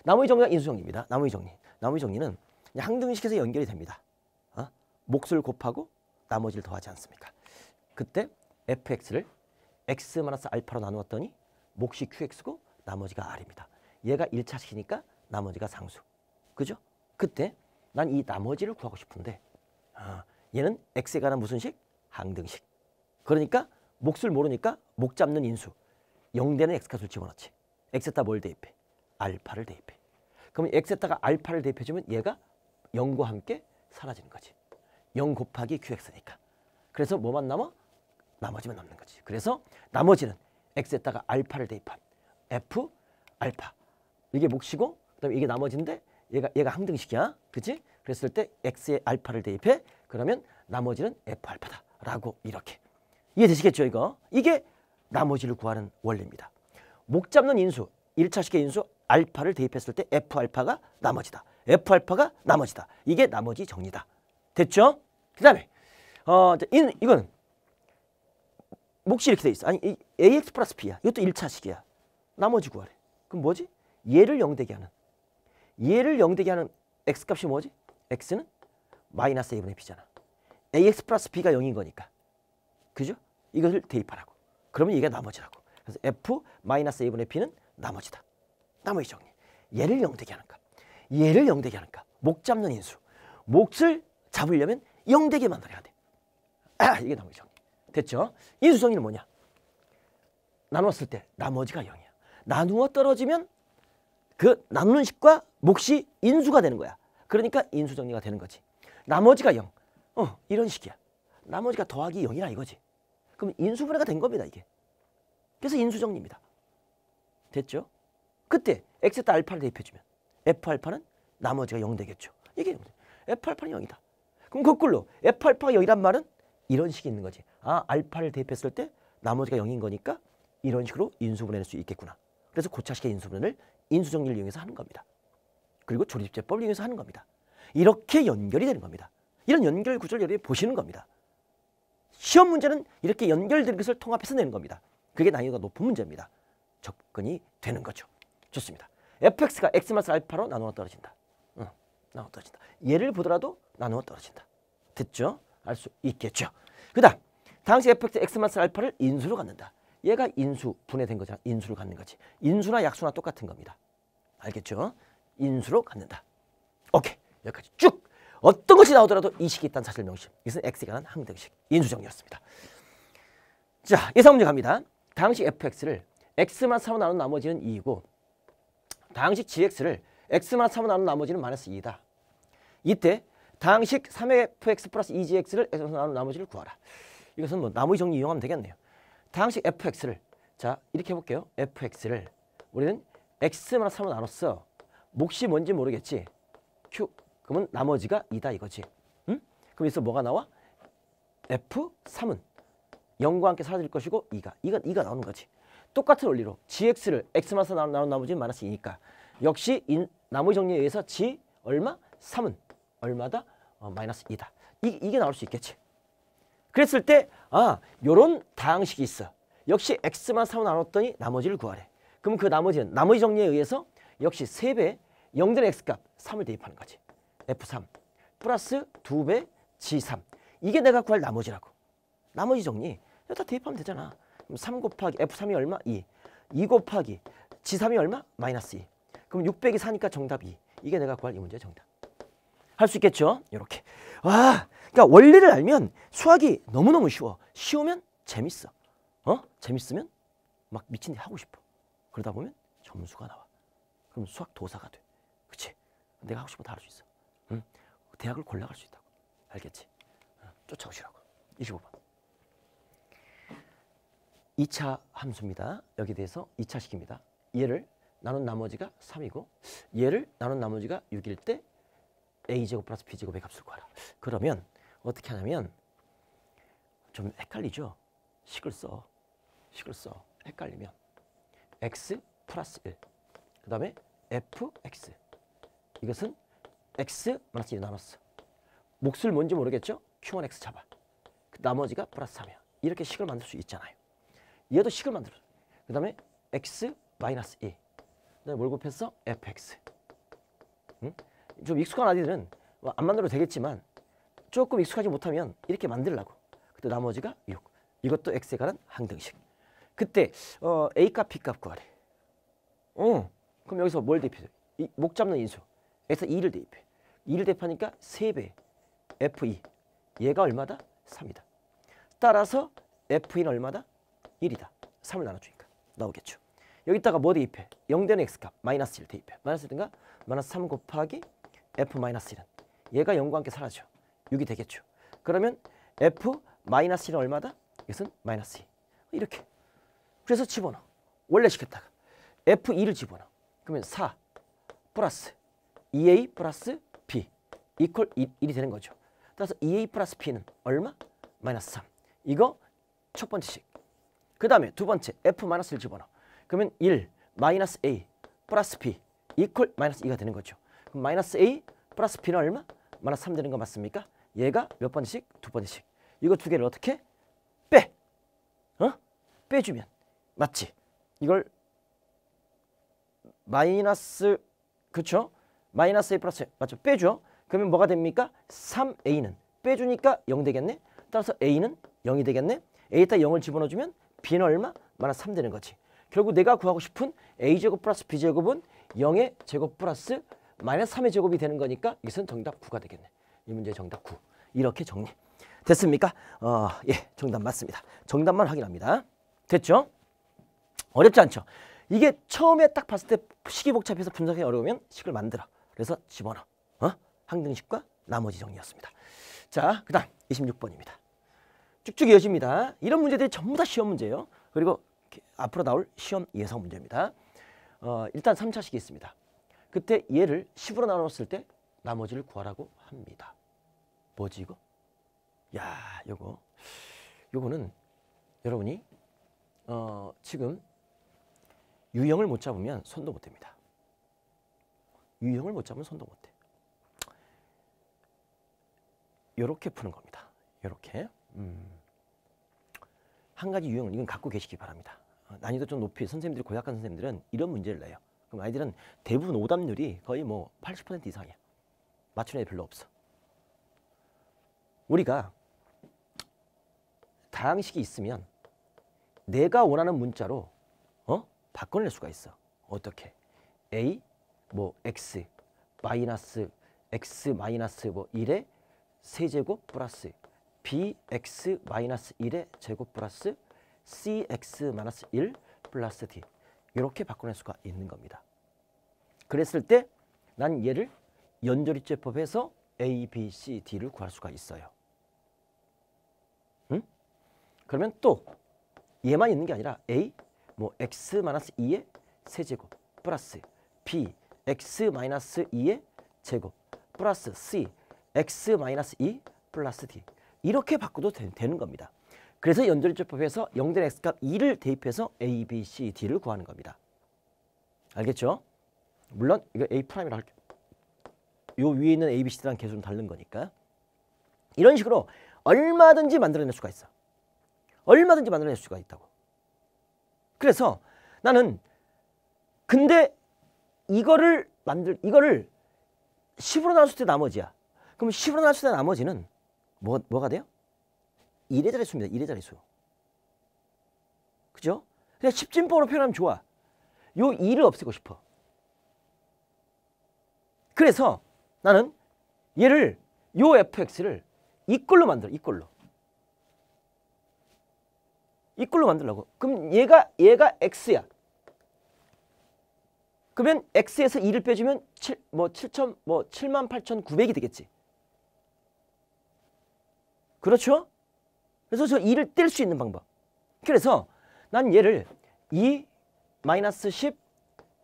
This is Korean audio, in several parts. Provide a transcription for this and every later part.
나머지 정리가 인수정리입니다. 나머지 정리. 나머지 정리는 항등식에서 연결이 됩니다. 몫을 곱하고 나머지를 더하지 않습니까? 그때 fx를 x 마이너스 알파로 나누었더니 몫이 qx고 나머지가 r입니다. 얘가 1차식이니까 나머지가 상수. 그죠? 그때 난 이 나머지를 구하고 싶은데 얘는 x에 관한 무슨 식? 항등식. 그러니까 몫을 모르니까 목 잡는 인수. 0되는 x값을 집어넣지. x에다 뭘 대입해? 알파를 대입해. 그러면 x에다가 알파를 대입해주면 얘가 0과 함께 사라지는 거지. 0 곱하기 qx니까. 그래서 뭐만 남아? 나머지만 남는 거지. 그래서 나머지는 x에다가 알파를 대입한 f 알파. 이게 몫이고 그다음에 이게 나머지인데 얘가 항등식이야. 그치? 그랬을 때 x에 알파를 대입해. 그러면 나머지는 f 알파다라고 이렇게. 이해되시겠죠, 이거? 이게 나머지를 구하는 원리입니다. 목 잡는 인수, 1차식의 인수 알파를 대입했을 때 f 알파가 나머지다. f 알파가 나머지다. 이게 나머지 정리다. 됐죠? 그 다음에 이건 몫이 이렇게 돼 있어. 아니 ax 플러스 b야. 이것도 1차식이야. 나머지 구하래. 그럼 뭐지? 얘를 0되게 하는. 얘를 0되게 하는 x값이 뭐지? x는 마이너스 a분의 b잖아. ax 플러스 b가 0인 거니까. 그죠? 이것을 대입하라고. 그러면 이게 나머지라고. 그래서 f 마이너스 a분의 b는 나머지다. 나머지 정리. 얘를 0되게 하는가? 얘를 0되게 하는가? 목 잡는 인수. 몫을 잡으려면 0되게 만들어야 돼. 이게 나머지 정리. 됐죠? 인수 정리는 뭐냐? 나눴을 때 나머지가 0이야. 나누어 떨어지면 그 나누는 식과 몫이 인수가 되는 거야. 그러니까 인수 정리가 되는 거지. 나머지가 0. 이런 식이야. 나머지가 더하기 0이라 이거지. 그럼 인수분해가 된 겁니다, 이게. 그래서 인수 정리입니다. 됐죠? 그때 x에다 알파를 대입해주면 f 알파는 나머지가 0 되겠죠. 이게 0. f 알파는 0이다. 그럼 거꾸로 f 알파가 0이란 말은 이런 식이 있는 거지. 알파를 대입했을 때 나머지가 0인 거니까 이런 식으로 인수분해할 수 있겠구나. 그래서 고차식의 인수분해를 인수정리를 이용해서 하는 겁니다. 그리고 조립제법을 이용해서 하는 겁니다. 이렇게 연결이 되는 겁니다. 이런 연결 구조를 여러분이 보시는 겁니다. 시험 문제는 이렇게 연결된 것을 통합해서 내는 겁니다. 그게 난이도가 높은 문제입니다. 접근이 되는 거죠. 좋습니다. fx가 x 마이너스 알파로 나누어 떨어진다. 나누어 떨어진다. 얘를 보더라도 나누어 떨어진다. 됐죠? 알 수 있겠죠. 그 다음 당시 fx x 마이너스 알파를 인수로 갖는다. 얘가 인수 분해된 거잖아. 인수를 갖는 거지. 인수나 약수나 똑같은 겁니다. 알겠죠? 인수로 갖는다. 오케이. 여기까지 쭉. 어떤 것이 나오더라도 이 식이 있다는 사실 명심. 이것은 x에 관한 항등식. 인수 정리였습니다. 자, 예상 문제 갑니다. 당식 fx를 x만 3로 나눈 나머지는 2이고 당식 gx를 x만 3로 나눈 나머지는 마이너스 2이다. 이때 당식 3fx 플러스 2gx를 x만 나눈 나머지를 구하라. 이것은 뭐 나머지 정리 이용하면 되겠네요. 당식 fx를 자 이렇게 해볼게요. fx를 우리는 x만 3로 나눴어. 몫이 뭔지 모르겠지. q 그러면 나머지가 2다 이거지. 응? 그럼 여기서 뭐가 나와? f3은 0과 함께 사라질 것이고 2가 나오는 거지. 똑같은 원리로 gx를 x만 3로 나눈 나머지는 마이너스 2니까 역시 나머지 정리에 의해서 g 얼마? 3은 얼마다? 마이너스 2다. 이게 나올 수 있겠지. 그랬을 때 요런 다항식이 있어. 역시 x만 3로 나눴더니 나머지를 구하래. 그럼 그 나머지는 나머지 정리에 의해서 역시 3배 0되는 x값 3을 대입하는 거지. f3 플러스 2배 g3. 이게 내가 구할 나머지라고. 나머지 정리 여기다 대입하면 되잖아. 그럼 3 곱하기 f3이 얼마? 2. 2 곱하기 g3이 얼마? 마이너스 2. 그럼 6 빼기 4니까 정답 2. 이게 내가 구할 이 문제의 정답. 할 수 있겠죠? 이렇게. 그러니까 원리를 알면 수학이 너무너무 쉬워. 쉬우면 재밌어. 재밌으면 막 미친 듯이 하고 싶어. 그러다 보면 점수가 나와. 그럼 수학 도사가 돼. 그치? 내가 하고 싶은 거 다 할 수 있어. 대학을 골라갈 수 있다고. 알겠지? 쫓아오시라고. 25번. 2차 함수입니다. 여기에 대해서 2차식입니다. 얘를 나눈 나머지가 3이고 얘를 나눈 나머지가 6일 때 a제곱 플러스 b제곱의 값을 구하라. 그러면 어떻게 하냐면 좀 헷갈리죠? 식을 써. 헷갈리면 x 플러스 1 그 다음에 fx 이것은 x 마이너스 1 나눴어. 몫을 뭔지 모르겠죠? q1x 잡아. 나머지가 플러스 3이야. 이렇게 식을 만들 수 있잖아요. 얘도 식을 만들어. 그 다음에 x 마이너스 2 그 다음에 뭘 곱했어? fx 응? 좀 익숙한 아이들은 안 만들어도 되겠지만 조금 익숙하지 못하면 이렇게 만들라고. 그때 나머지가 6. 이것도 x에 관한 항등식. 그때 a값 b값 구하래. 그럼 여기서 뭘 대입해? 목 잡는 인수. 여기서 2를 대입해. 2를 대입하니까 3배 f2. 얘가 얼마다? 3이다. 따라서 f2는 얼마다? 1이다. 3을 나눠주니까 나오겠죠. 여기다가 뭐 대입해? 0되는 x값 마이너스 1 대입해. 마이너스 1인가? 마이너스 3 곱하기 f 마이너스 1은 얘가 0과 함께 사라져. 6이 되겠죠. 그러면 f 마이너스 1은 얼마다? 이것은 마이너스 2. 이렇게. 그래서 집어넣어. 원래 시켰다가 f2를 집어넣어. 그러면 4 플러스 2a 플러스 b 이퀄 1이 되는 거죠. 따라서 2a 플러스 b는 얼마? 마이너스 3. 이거 첫 번째 식. 그 다음에 두 번째 f 마이너스를 집어넣어. 그러면 1 마이너스 a 플러스 b 이퀄 마이너스 2가 되는 거죠. 그럼 마이너스 a 플러스 b는 얼마? 마이너스 3 되는 거 맞습니까? 얘가 몇 번씩? 두 번씩. 이거 두 개를 어떻게? 빼. 빼주면 맞지? 이걸 마이너스 그쵸? 마이너스 a 플러스 맞죠? 빼줘. 그러면 뭐가 됩니까? 3a는 빼주니까 0 되겠네. 따라서 a는 0이 되겠네. a에다 0을 집어넣어주면 b는 얼마? 마이너스 3 되는 거지. 결국 내가 구하고 싶은 a제곱 플러스 b제곱은 0의 제곱 플러스 마이너스 3의 제곱이 되는 거니까 이것은 정답 9가 되겠네. 이 문제의 정답 9. 이렇게 정리. 됐습니까? 예, 정답 맞습니다. 정답만 확인합니다. 됐죠? 어렵지 않죠? 이게 처음에 딱 봤을 때 식이 복잡해서 분석이 어려우면 식을 만들어. 그래서 집어넣어. 항등식과 나머지 정리였습니다. 자, 그 다음 26번입니다. 쭉쭉 이어집니다. 이런 문제들이 전부 다 시험 문제예요. 그리고 앞으로 나올 시험 예상 문제입니다. 일단 3차식이 있습니다. 그때 얘를 10으로 나눴을 때 나머지를 구하라고 합니다. 뭐지 이거? 야, 요거는 여러분이 지금 유형을 못 잡으면 손도 못 댑니다. 유형을 못 잡으면 손도 못 대. 요렇게 푸는 겁니다. 요렇게. 한 가지 유형을 이건 갖고 계시기 바랍니다. 난이도 좀 높이 선생님들이 고약한 선생님들은 이런 문제를 내요. 그럼 아이들은 대부분 오답률이 거의 뭐 80% 이상이야. 맞추는 애 별로 없어. 우리가 다항식이 있으면 내가 원하는 문자로 바꿔낼 수가 있어. 어떻게? a 뭐 x 마이너스 x 마이너스 뭐 1의 세제곱 플러스 bx 마이너스 1의 제곱 플러스 cx 마이너스 1 플러스 d 이렇게 바꿔낼 수가 있는 겁니다. 그랬을 때 난 얘를 연조리제법에서 a, b, c, d를 구할 수가 있어요. 응? 그러면 또 얘만 있는 게 아니라 a 뭐 x 마이너스 2의 세제곱 플러스 b x 마이너스 2의 제곱 플러스 c x 마이너스 2 플러스 d 이렇게 바꿔도 되는 겁니다. 그래서 연조리제법에서 0된 x값 2를 대입해서 a, b, c, d를 구하는 겁니다. 알겠죠? 물론 이거 a'이라 할게요. 요 위에 있는 a, b, c랑 개수는 다른 거니까. 이런 식으로 얼마든지 만들어낼 수가 있어. 얼마든지 만들어낼 수가 있다고. 그래서 나는 근데 이거를 10으로 나눴을 때 나머지야. 그럼 10으로 나눴을 때 나머지는 뭐가 돼요? 1의 자릿수입니다. 1의 자릿수. 그죠? 그냥 10진법으로 표현하면 좋아. 요 2를 없애고 싶어. 그래서 나는 얘를 요 fx를 이꼴로 만들어. 이꼴로 만들려고. 그럼 얘가 x야. 그러면 x에서 2를 빼주면 78,900이 되겠지. 그렇죠? 그래서 저 2를 뗄 수 있는 방법. 그래서 난 얘를 2 마이너스 10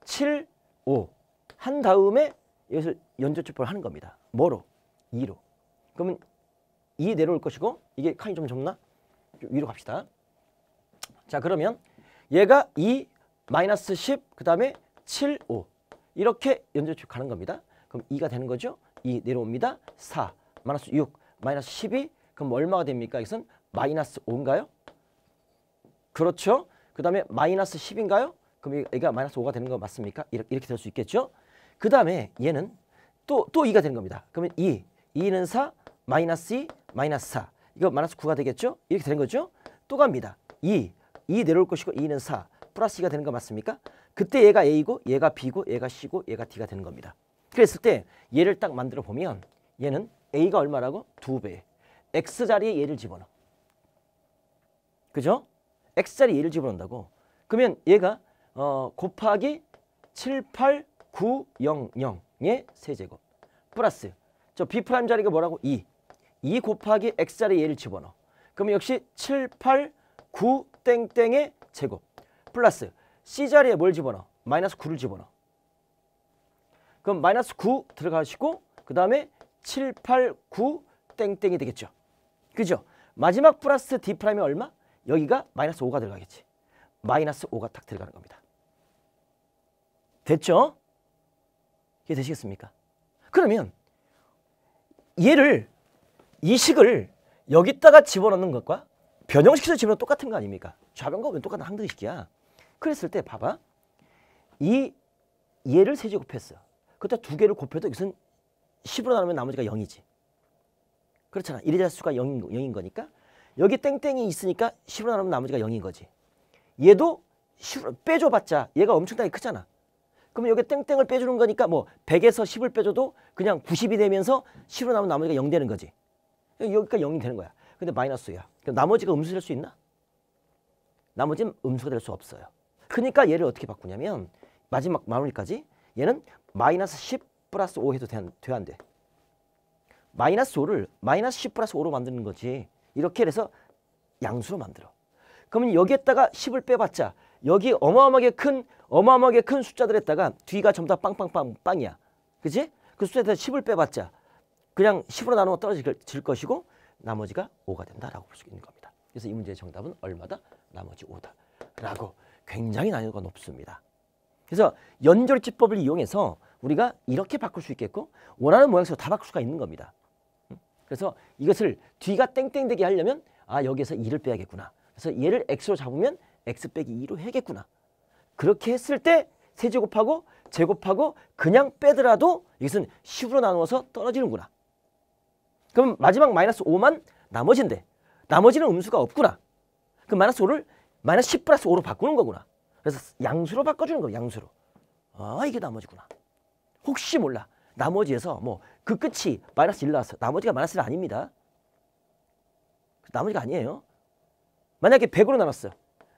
7 5 한 다음에 여기서 연조제법을 하는 겁니다. 뭐로? 2로. 그러면 2 내려올 것이고 이게 칸이 좀 좁나? 위로 갑시다. 자, 그러면 얘가 2 마이너스 10 그 다음에 7 5 이렇게 연조제법 가는 겁니다. 그럼 2가 되는 거죠. 2 내려옵니다. 4 마이너스 6 마이너스 12 그럼 얼마가 됩니까? 이것은 마이너스 5인가요? 그렇죠. 그 다음에 마이너스 10인가요? 그럼 얘가 마이너스 5가 되는 거 맞습니까? 이렇게 될 수 있겠죠. 그 다음에 얘는 또 2가 되는 겁니다. 그러면 2는 4, 마이너스 2, 마이너스 4. 이거 마이너스 9가 되겠죠? 이렇게 되는 거죠? 또 갑니다. 2 내려올 것이고 2는 4, 플러스 2가 되는 거 맞습니까? 그때 얘가 A고 얘가 B고 얘가 C고 얘가 D가 되는 겁니다. 그랬을 때 얘를 딱 만들어 보면 얘는 A가 얼마라고? 2배. X자리에 얘를 집어넣어. 그죠? X자리에 얘를 집어넣는다고. 그러면 얘가 곱하기 7, 8, 9, 0, 0의 세제곱 플러스 저 B' 자리가 뭐라고? 2 곱하기 X자리에 얘를 집어넣어. 그러면 역시 7, 8, 9 땡땡의 제곱 플러스 C자리에 뭘 집어넣어? 마이너스 9를 집어넣어. 그럼 마이너스 9 들어가시고 그 다음에 7, 8, 9 땡땡이 되겠죠. 그죠? 마지막 플러스 D'이 얼마? 여기가 마이너스 5가 들어가겠지. 마이너스 5가 딱 들어가는 겁니다. 됐죠? 이게 되시겠습니까? 그러면 얘를 이 식을 여기다가 집어넣는 것과 변형시켜서 집어넣으면 똑같은 거 아닙니까? 좌변과 똑같은 항등식이야. 그랬을 때 봐봐. 얘를 세제곱했어. 그때 두 개를 곱해도 이것은 10으로 나누면 나머지가 0이지. 그렇잖아. 1의 자수가 0인 거니까 여기 땡땡이 있으니까 10으로 나누면 나머지가 0인 거지. 얘도 10으로 빼줘봤자 얘가 엄청나게 크잖아. 그러면 여기 땡땡을 빼주는 거니까 뭐 100에서 10을 빼줘도 그냥 90이 되면서 10으로 나누면 나머지가 0 되는 거지. 여기까지 0이 되는 거야. 근데 마이너스야. 그럼 나머지가 음수 될 수 있나? 나머지는 음수가 될 수 없어요. 그러니까 얘를 어떻게 바꾸냐면 마지막 마무리까지 얘는 마이너스 10 플러스 5 해도 돼 안 돼? 마이너스 5를 마이너스 10 플러스 5로 만드는 거지. 이렇게 해서 양수로 만들어. 그러면 여기에다가 10을 빼봤자 여기 어마어마하게 큰 숫자들에다가 뒤가 전부 다 빵빵빵빵이야. 그치? 그 숫자에다 10을 빼봤자 그냥 10으로 나누어 떨어질 것이고 나머지가 5가 된다라고 볼 수 있는 겁니다. 그래서 이 문제의 정답은 얼마다? 나머지 5다. 라고 굉장히 난이도가 높습니다. 그래서 연결지법을 이용해서 우리가 이렇게 바꿀 수 있겠고 원하는 모양새로 다 바꿀 수가 있는 겁니다. 그래서 이것을 뒤가 땡땡되게 하려면 여기에서 2를 빼야겠구나. 그래서 얘를 x로 잡으면 x 빼기 2로 해야겠구나. 그렇게 했을 때 세제곱하고 제곱하고 그냥 빼더라도 이것은 10으로 나누어서 떨어지는구나. 그럼 마지막 마이너스 5만 나머지인데 나머지는 음수가 없구나. 그럼 마이너스 5를 마이너스 10 플러스 5로 바꾸는 거구나. 그래서 양수로 바꿔주는 거야. 양수로. 이게 나머지구나. 혹시 몰라. 나머지에서 뭐 그 끝이 마이너스 1 나왔어. 나머지가 마이너스 1 아닙니다. 나머지가 아니에요. 만약에 100으로 나눴어.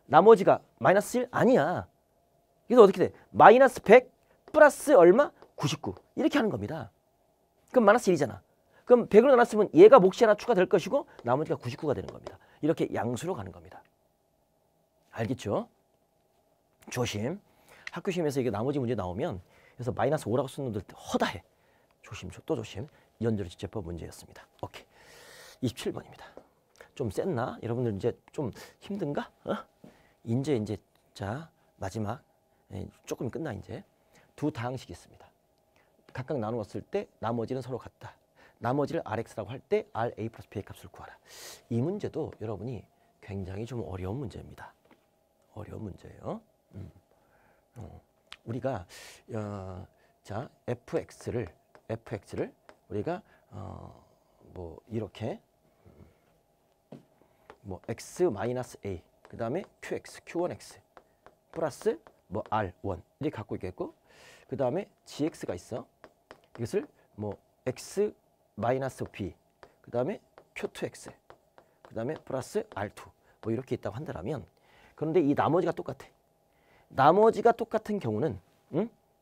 나머지가 마이너스 1 아니야. 그래서 어떻게 돼? 마이너스 100 플러스 얼마? 99. 이렇게 하는 겁니다. 그럼 마이너스 1이잖아. 그럼 100으로 나눴으면 얘가 몫이 하나 추가될 것이고 나머지가 99가 되는 겁니다. 이렇게 양수로 가는 겁니다. 알겠죠? 조심. 학교 시험에서 이게 나머지 문제 나오면 그래서 마이너스 5라고 쓰는 놈들 허다해. 조심, 또 조심. 연결지제법 문제였습니다. 오케이. 27번입니다. 좀 셌나? 여러분들 이제 좀 힘든가? 이제 자 마지막 조금 끝나 이제 두 다항식이 있습니다. 각각 나누었을 때 나머지는 서로 같다. 나머지를 RX라고 할 때 RA 플러스 B의 값을 구하라. 이 문제도 여러분이 굉장히 좀 어려운 문제입니다. 어려운 문제예요. 우리가 자 fx를 우리가 뭐 이렇게 뭐 x 마이너스 a 그 다음에 q1x 플러스 뭐 r1 이렇게 갖고 있겠고 그 다음에 gx가 있어. 이것을 뭐 x 마이너스 b 그 다음에 q2x 그 다음에 플러스 r2 뭐 이렇게 있다고 한다면 그런데 이 나머지가 똑같아. 나머지가 똑같은 경우는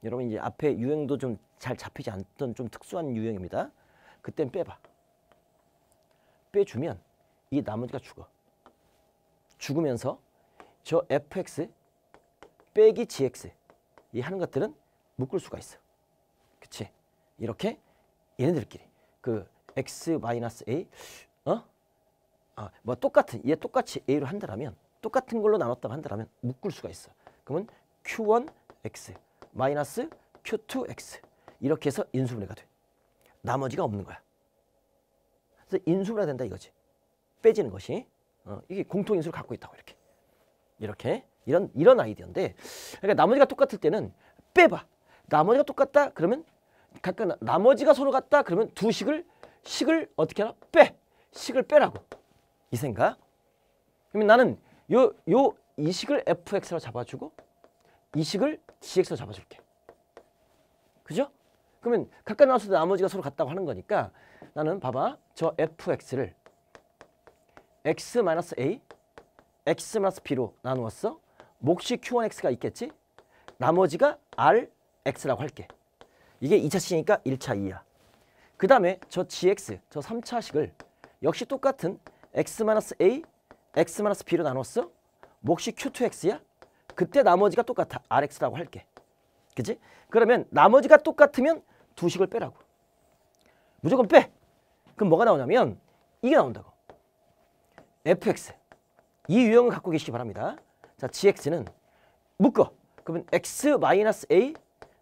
여러분 이제 앞에 유형도 좀 잘 잡히지 않던 좀 특수한 유형입니다. 그땐 빼봐. 빼주면 이 나머지가 죽어. 죽으면서 저 fx 빼기 gx 이 하는 것들은 묶을 수가 있어. 그치? 이렇게 얘네들끼리 그 x 마이너스 a 뭐 똑같은 얘 똑같이 a로 한다면 똑같은 걸로 나눴다고 한다면 묶을 수가 있어. 그러면 q1x 마이너스 q2x 이렇게 해서 인수분해가 돼. 나머지가 없는 거야. 그래서 인수분해가 된다 이거지. 빼지는 것이 이게 공통인수를 갖고 있다고 이렇게 이런 아이디어인데 그러니까 나머지가 똑같을 때는 빼봐. 나머지가 똑같다 그러면 각각 나머지가 서로 같다 그러면 두 식을 어떻게 하나? 식을 빼라고. 이 생각. 그러면 나는 이 식을 fx로 잡아주고 이 식을 gx로 잡아줄게. 그죠? 그러면 각각 나왔을 때 나머지가 서로 같다고 하는 거니까 나는 봐봐. 저 fx를 x-a, x-b로 나누었어. 몫이 q1x가 있겠지? 나머지가 rx라고 할게. 이게 2차 식이니까 1차 2야. 그 다음에 저 gx, 저 3차식을 역시 똑같은 x-a, x-b로 나눴어. 몫이 q2x야. 그때 나머지가 똑같아. rx라고 할게. 그치? 그러면 나머지가 똑같으면 두 식을 빼라고. 무조건 빼. 그럼 뭐가 나오냐면 이게 나온다고. fx. 이 유형을 갖고 계시기 바랍니다. 자, gx는 묶어. 그러면 x-a,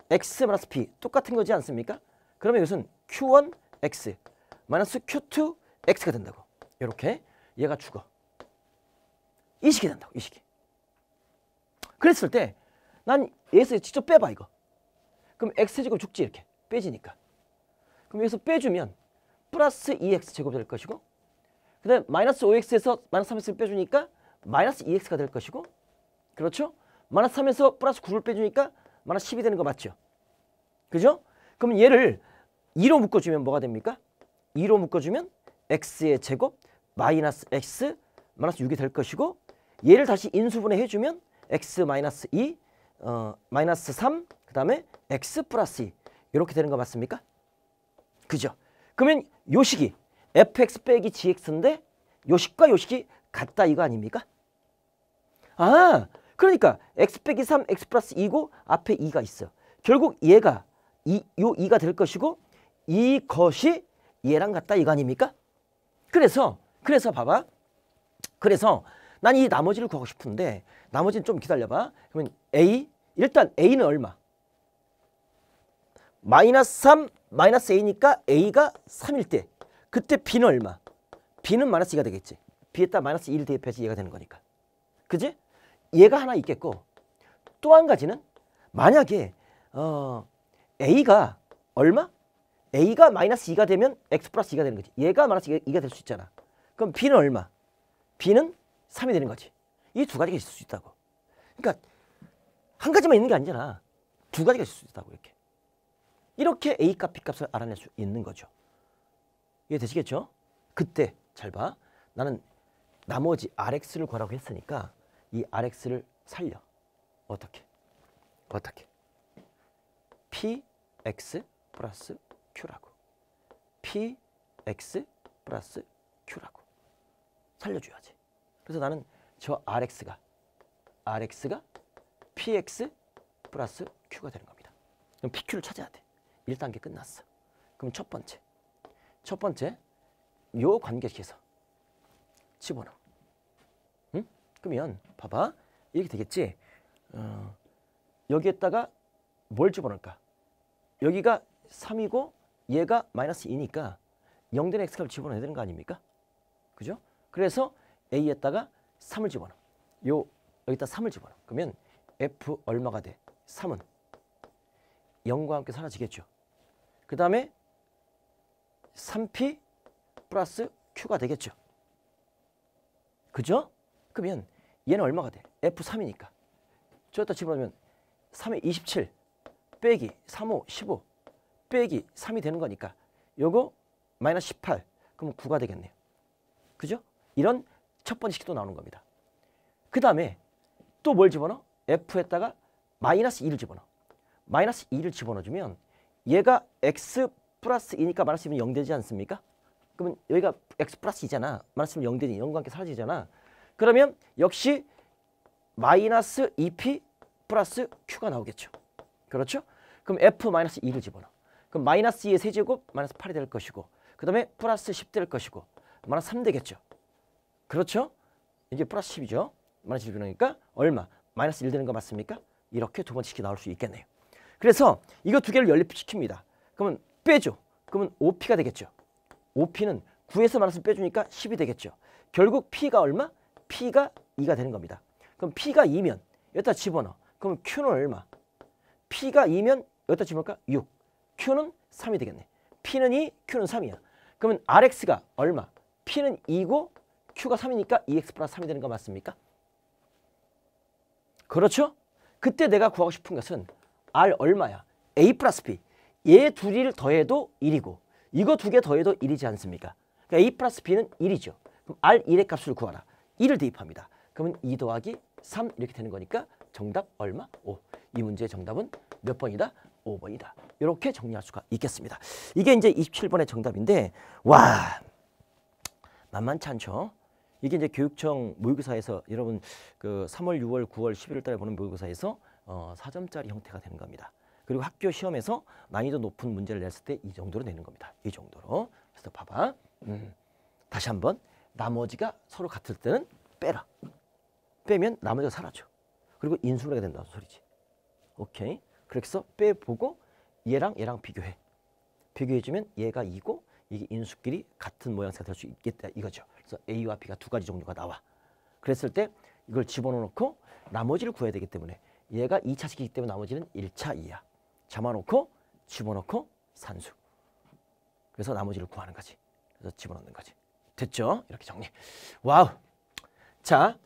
x-b 똑같은 거지 않습니까? 그러면 이것은 q1x 마이너스 q2x가 된다고. 이렇게 얘가 죽어. 이 식이 된다고. 이 식이. 그랬을 때 난 얘에서 직접 빼봐 이거. 그럼 x제곱 죽지 이렇게. 빼지니까. 그럼 여기서 빼주면 플러스 2x 제곱이 될 것이고 그 다음에 마이너스 5x에서 마이너스 3x를 빼주니까 마이너스 2x가 될 것이고 그렇죠? 마이너스 3에서 플러스 9를 빼주니까 마이너스 10이 되는 거 맞죠? 그죠? 그럼 얘를 2로 묶어주면 뭐가 됩니까? 2로 묶어주면 x의 제곱 마이너스 x 마이너스 6이 될 것이고 얘를 다시 인수분해 해주면 x 마이너스 2 마이너스 3 그 다음에 x 플러스 2 이렇게 되는 거 맞습니까? 그죠? 그러면 요 식이 fx 빼기 gx인데 요 식과 요 식이 같다 이거 아닙니까? 아 그러니까 x 빼기 3 x 플러스 2고 앞에 2가 있어. 결국 얘가 요 2가 될 것이고 이것이 얘랑 같다 이거 아닙니까? 그래서 봐봐. 그래서 난 이 나머지를 구하고 싶은데 나머지는 좀 기다려봐. 그러면 a 일단 a는 얼마? 마이너스 3 마이너스 a니까 a가 3일 때 그때 b는 얼마? b는 마이너스 2가 되겠지. b에다 마이너스 2를 대입해서 얘가 되는 거니까. 그지? 얘가 하나 있겠고 또 한 가지는 만약에 a가 얼마? a가 마이너스 2가 되면 x 플러스 2가 되는 거지. 얘가 마이너스 2가 될 수 있잖아. 그럼 b는 얼마? b는 3이 되는 거지. 이 두 가지가 있을 수 있다고. 그러니까 한 가지만 있는 게 아니잖아. 두 가지가 있을 수 있다고 이렇게. 이렇게 a 값, b 값을 알아낼 수 있는 거죠. 이해되시겠죠? 그때 잘 봐. 나는 나머지 rx를 구하라고 했으니까 이 rx를 살려. 어떻게? px 플러스 q라고. px 플러스 q라고. 살려줘야지. 그래서 나는 저 rx가 px 플러스 q가 되는 겁니다. 그럼 pq를 찾아야 돼. 1단계 끝났어. 그럼 첫 번째 요 관계식에서 집어넣어. 응? 그러면 봐봐. 이렇게 되겠지. 여기에다가 뭘 집어넣을까? 여기가 3이고 얘가 마이너스 2니까 0되는 x값을 집어넣어야 되는 거 아닙니까? 그죠? 그래서 a에다가 3을 집어넣어. 여기다 3을 집어넣어. 그러면 f 얼마가 돼? 3은 0과 함께 사라지겠죠. 그 다음에 3p 플러스 q가 되겠죠. 그죠? 그러면 얘는 얼마가 돼? f3이니까. 저기다 집어넣으면 3에 27 빼기 3호 15 빼기 3이 되는 거니까 요거 마이너스 18 그럼 9가 되겠네요. 그죠? 이런 첫 번째 식도 나오는 겁니다. 그 다음에 또 뭘 집어넣어? f에다가 마이너스 2를 집어넣어. 마이너스 2를 집어넣어주면 얘가 x 플러스 2니까 마이너스 2면 0 되지 않습니까? 그러면 여기가 x 플러스 2잖아. 마이너스 2면 0 되니 0과 함께 사라지잖아. 그러면 역시 마이너스 2p 플러스 q가 나오겠죠. 그렇죠? 그럼 f 마이너스 2를 집어넣어. 그럼 마이너스 2의 세제곱 마이너스 8이 될 것이고 그 다음에 플러스 10 될 것이고 마이너스 3 되겠죠. 그렇죠? 이게 플러스 10이죠. 마이너스 10 되니까 얼마? 마이너스 1 되는 거 맞습니까? 이렇게 두 번째 식이 나올 수 있겠네요. 그래서 이거 두 개를 연립시킵니다. 그러면 빼줘. 그러면 5p가 되겠죠. 5p는 9에서 마이너스 빼주니까 10이 되겠죠. 결국 p가 얼마? p가 2가 되는 겁니다. 그럼 p가 2면 여기다 집어넣어. 그럼 q는 얼마? p가 2면 여기다 집어넣을까? 6. Q는 3이 되겠네. P는 2, Q는 3이야. 그러면 RX가 얼마? P는 2고 Q가 3이니까 2X 플러스 3이 되는 거 맞습니까? 그렇죠? 그때 내가 구하고 싶은 것은 R 얼마야? A 플러스 B. 얘 둘을 더해도 1이고 이거 두 개 더해도 1이지 않습니까? 그러니까 A 플러스 B는 1이죠. 그럼 R 1의 값을 구하라. 1을 대입합니다. 그러면 2 더하기 3 이렇게 되는 거니까 정답 얼마? 5. 이 문제의 정답은 몇 번이다? 5번이다. 이렇게 정리할 수가 있겠습니다. 이게 이제 27번의 정답인데 와 만만치 않죠? 이게 이제 교육청 모의고사에서 여러분 그 3월, 6월, 9월, 11월 달에 보는 모의고사에서 4점짜리 형태가 되는 겁니다. 그리고 학교 시험에서 난이도 높은 문제를 냈을 때 이 정도로 내는 겁니다. 이 정도로. 그래서 봐봐. 다시 한번 나머지가 서로 같을 때는 빼라. 빼면 나머지가 사라져. 그리고 인수분해가 된다는 소리지. 오케이. 그래서 빼보고 얘랑 얘랑 비교해. 비교해주면 얘가 2고 이게 인수끼리 같은 모양새가 될 수 있겠다 이거죠. 그래서 A와 B가 두 가지 종류가 나와. 그랬을 때 이걸 집어넣고 나머지를 구해야 되기 때문에 얘가 2차식이기 때문에 나머지는 1차 2야. 잡아놓고 집어넣고 산수. 그래서 나머지를 구하는 거지. 그래서 집어넣는 거지. 됐죠? 이렇게 정리. 와우. 자,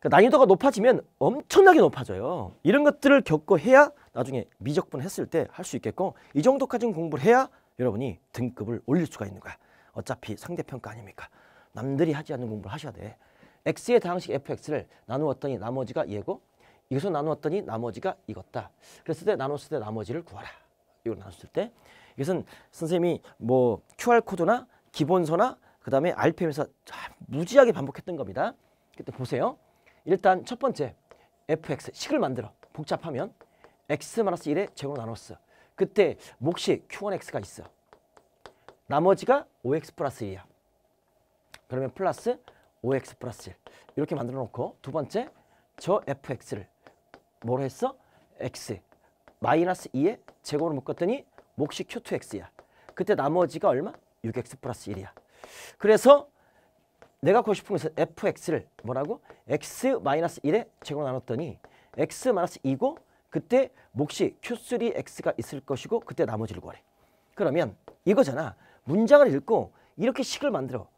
난이도가 높아지면 엄청나게 높아져요. 이런 것들을 겪고 해야 나중에 미적분 했을 때 할 수 있겠고 이 정도까지는 공부를 해야 여러분이 등급을 올릴 수가 있는 거야. 어차피 상대평가 아닙니까? 남들이 하지 않는 공부를 하셔야 돼. x의 다항식 fx를 나누었더니 나머지가 얘고 이것을 나누었더니 나머지가 이것다. 그랬을 때 나눴을 때 나머지를 구하라. 이걸 나눴을 때 이것은 선생님이 뭐 QR코드나 기본서나 그 다음에 RPM에서 무지하게 반복했던 겁니다. 그때 보세요. 일단 첫 번째 fx 식을 만들어. 복잡하면 x-1의 제곱으로 나눴어. 그때 몫이 q1x가 있어. 나머지가 5x 플러스 1이야. 그러면 플러스 5x 플러스 1 이렇게 만들어 놓고 두 번째 저 fx를 뭐로 했어? x 마이너스 2의 제곱으로 묶었더니 몫이 q2x야. 그때 나머지가 얼마? 6x 플러스 1이야. 그래서 내가 구하고 싶은 것은 fx를 뭐라고? x 마이너스 1의 제곱으로 나눴더니 x 마이너스 2고 그때 몫이 q3x가 있을 것이고 그때 나머지를 구하래. 그러면 이거잖아. 문장을 읽고 이렇게 식을 만들어.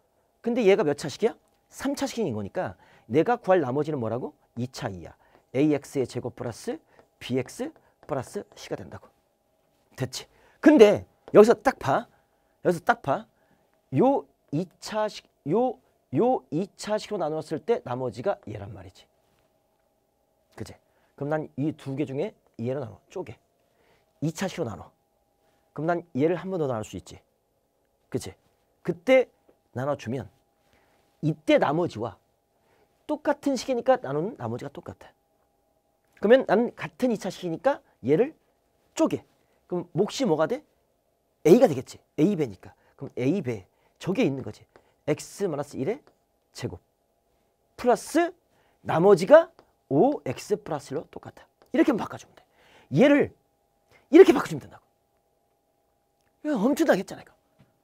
근데 얘가 몇 차식이야? 3차식인 거니까 내가 구할 나머지는 뭐라고? 2차 2야. ax의 제곱 플러스 bx 플러스 c가 된다고. 됐지? 근데 여기서 딱 봐. 여기서 딱 봐. 요 2차식 요 2차식으로 나눴을 때 나머지가 얘란 말이지. 그치? 그럼 난 이 두 개 중에 얘를 나눠. 쪼개. 2차식으로 나눠. 그럼 난 얘를 한 번 더 나눌 수 있지. 그치? 그때 나눠주면 이때 나머지와 똑같은 식이니까 나누는 나머지가 똑같아. 그러면 나는 같은 2차식이니까 얘를 쪼개. 그럼 몫이 뭐가 돼? A가 되겠지. A배니까. 그럼 A배. 저게 있는 거지. x-1의 제곱. 플러스 나머지가 5x 플러스 1로 똑같아. 이렇게 바꿔주면 돼. 얘를 이렇게 바꿔주면 된다고. 엄청나게 했잖아 이거.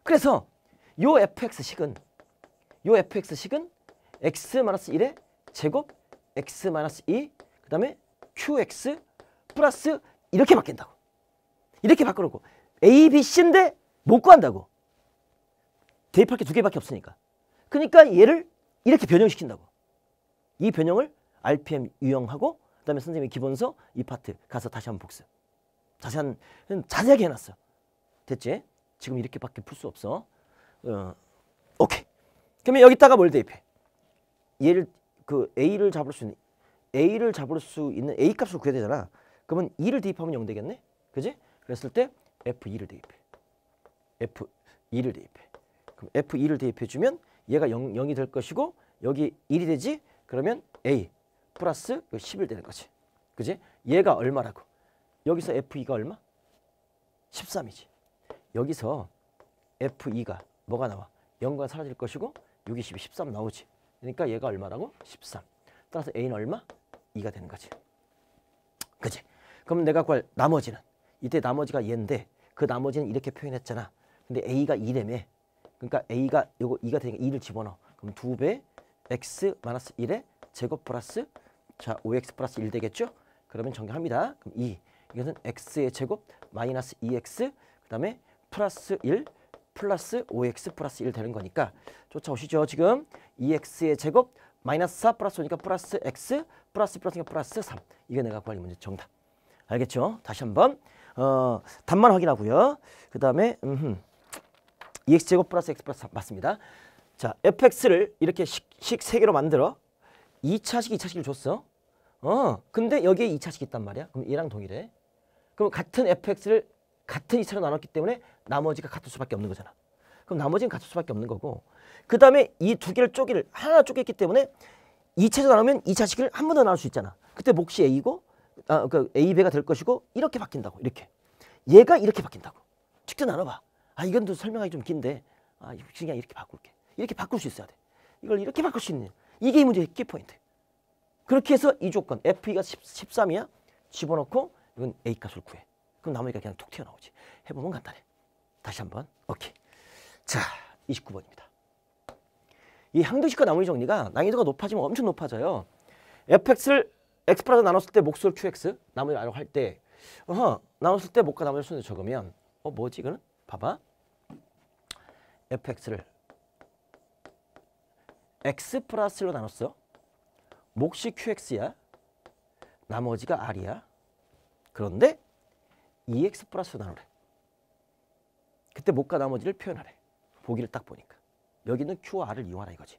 그래서 요 fx식은 x-1의 제곱 x-2 그 다음에 qx 플러스 이렇게 바뀐다고. 이렇게 바꿔놓고 a, b, c인데 못 구한다고. 대입할 게 두 개밖에 없으니까. 그러니까 얘를 이렇게 변형시킨다고. 이 변형을 RPM 유형하고 그 다음에 선생님이 기본서 이 파트 가서 다시 한번 복습. 자세하게 해놨어. 됐지? 지금 이렇게밖에 풀 수 없어. 오케이. 그러면 여기다가 뭘 대입해? 얘를 그 A를 잡을 수 있는 A 값을 구해야 되잖아. 그러면 2를 대입하면 0 되겠네? 그지? 그랬을 때 F2를 대입해. F2를 대입해. 그럼 F2를 대입해 주면 얘가 0이 될 것이고 여기 1이 되지? 그러면 A 플러스 11 되는 거지. 그지? 얘가 얼마라고? 여기서 F2가 얼마? 13이지. 여기서 F2가 뭐가 나와? 0가 사라질 것이고 6, 12, 13 나오지. 그러니까 얘가 얼마라고? 13. 따라서 A는 얼마? 2가 되는 거지. 그치? 그럼 내가 구할 나머지는 이때 나머지가 얘인데 그 나머지는 이렇게 표현했잖아. 근데 A가 2라며. 그러니까 A가 요거 2가 되니까 2를 집어넣어. 그럼 2배 x-1의 제곱 플러스 자 5x 플러스 1 되겠죠? 그러면 정리합니다. 그럼 2 이것은 x의 제곱 마이너스 2x 그 다음에 플러스 1 플러스 5x 플러스 1 되는 거니까 쫓아오시죠. 지금 2x의 제곱 마이너스 4 플러스 5니까 플러스 x 플러스 플러스니까 플러스 3. 이게 내가 구할 문제 정답. 알겠죠? 다시 한번 답만 확인하고요. 그 다음에 2x제곱 플러스 x 플러스 3 맞습니다. 자, fx를 이렇게 식 3개로 만들어 2차식, 2차식을 줬어. 근데 여기에 2차식이 있단 말이야. 그럼 얘랑 동일해. 그럼 같은 fx를 같은 2차로 나눴기 때문에 나머지가 같을 수밖에 없는 거잖아. 그럼 나머지는 같을 수밖에 없는 거고 그 다음에 이 두 개를 하나 쪼갰기 때문에 2차로 나누면 2차식을 한 번 더 나눌 수 있잖아. 그때 몫이 a고 그 a배가 될 것이고 이렇게 바뀐다고. 이렇게. 얘가 이렇게 바뀐다고. 직접 나눠봐. 이건 또 설명하기 좀 긴데 그냥 이렇게 바꿀게. 이렇게 바꿀 수 있어야 돼. 이걸 이렇게 바꿀 수 있는 이게 이 문제의 키포인트. 그렇게 해서 이 조건 FE가 13이야. 집어넣고 이건 A 값을 구해. 그럼 나머지가 그냥 툭 튀어나오지. 해보면 간단해. 다시 한번. 오케이. 자, 29번입니다. 이 항등식과 나머지 정리가 난이도가 높아지면 엄청 높아져요. fx를 x 플러스 나눴을 때 몫을 qx 나머지 알고 할 때 나눴을 때 몫과 나머지 순을 적으면 뭐지 이거는? 봐봐. fx를 x 플러스 1로 나눴어. 몫이 qx야. 나머지가 r이야. 그런데 2x 플러스로 나누래. 그때 몫과 나머지를 표현하래. 보기를 딱 보니까. 여기는 q와 r을 이용하라 이거지.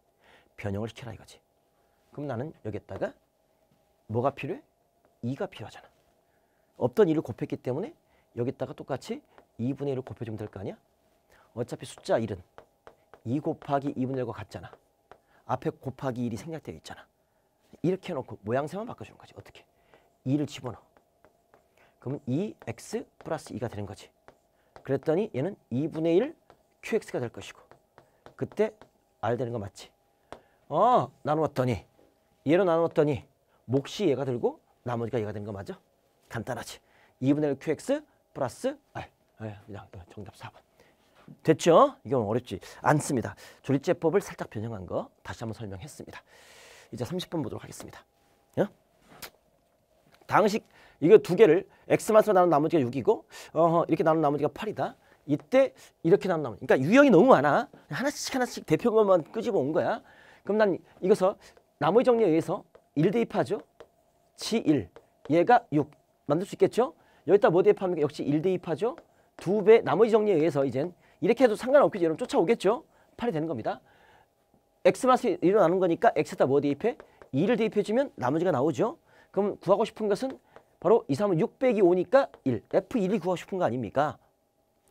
변형을 시켜라 이거지. 그럼 나는 여기에다가 뭐가 필요해? 2가 필요하잖아. 없던 2를 곱했기 때문에 여기다가 똑같이 2분의 1을 곱해주면 될 거 아니야? 어차피 숫자 1은 2 곱하기 2분의 1과 같잖아. 앞에 곱하기 1이 생략되어 있잖아. 이렇게 해놓고 모양새만 바꿔주는 거지. 어떻게? 2를 집어넣어. 그러면 2x 플러스 2가 되는 거지. 그랬더니 얘는 2분의 1 qx가 될 것이고 그때 r 되는 거 맞지? 나누었더니 얘로 나누었더니 몫이 얘가 들고 나머지가 얘가 되는 거 맞아? 간단하지. 2분의 1 qx 플러스 r. 그냥 정답 4번. 됐죠? 이건 어렵지 않습니다. 조리제법을 살짝 변형한 거 다시 한번 설명했습니다. 이제 30번 보도록 하겠습니다. 당식 이거 두 개를 x만으로 나눈 나머지가 6이고 이렇게 나눈 나머지가 8이다. 이때 이렇게 나눈 나머지. 그러니까 유형이 너무 많아. 하나씩 대표것만 끄집어 온 거야. 그럼 난 이것서 나머지 정리에 의해서 1 대입하죠. 지 1. 얘가 6. 만들 수 있겠죠? 여기다 뭐 대입합니까? 역시 1 대입하죠. 2배 나머지 정리에 의해서 이젠 이렇게 해도 상관없겠죠. 여러분 쫓아오겠죠? 8이 되는 겁니다. x-1로 나눈 거니까 x에다 뭐 대입해? 2를 대입해주면 나머지가 나오죠. 그럼 구하고 싶은 것은 바로 2, 3은 6 빼기 5니까 1. F1이 구하고 싶은 거 아닙니까?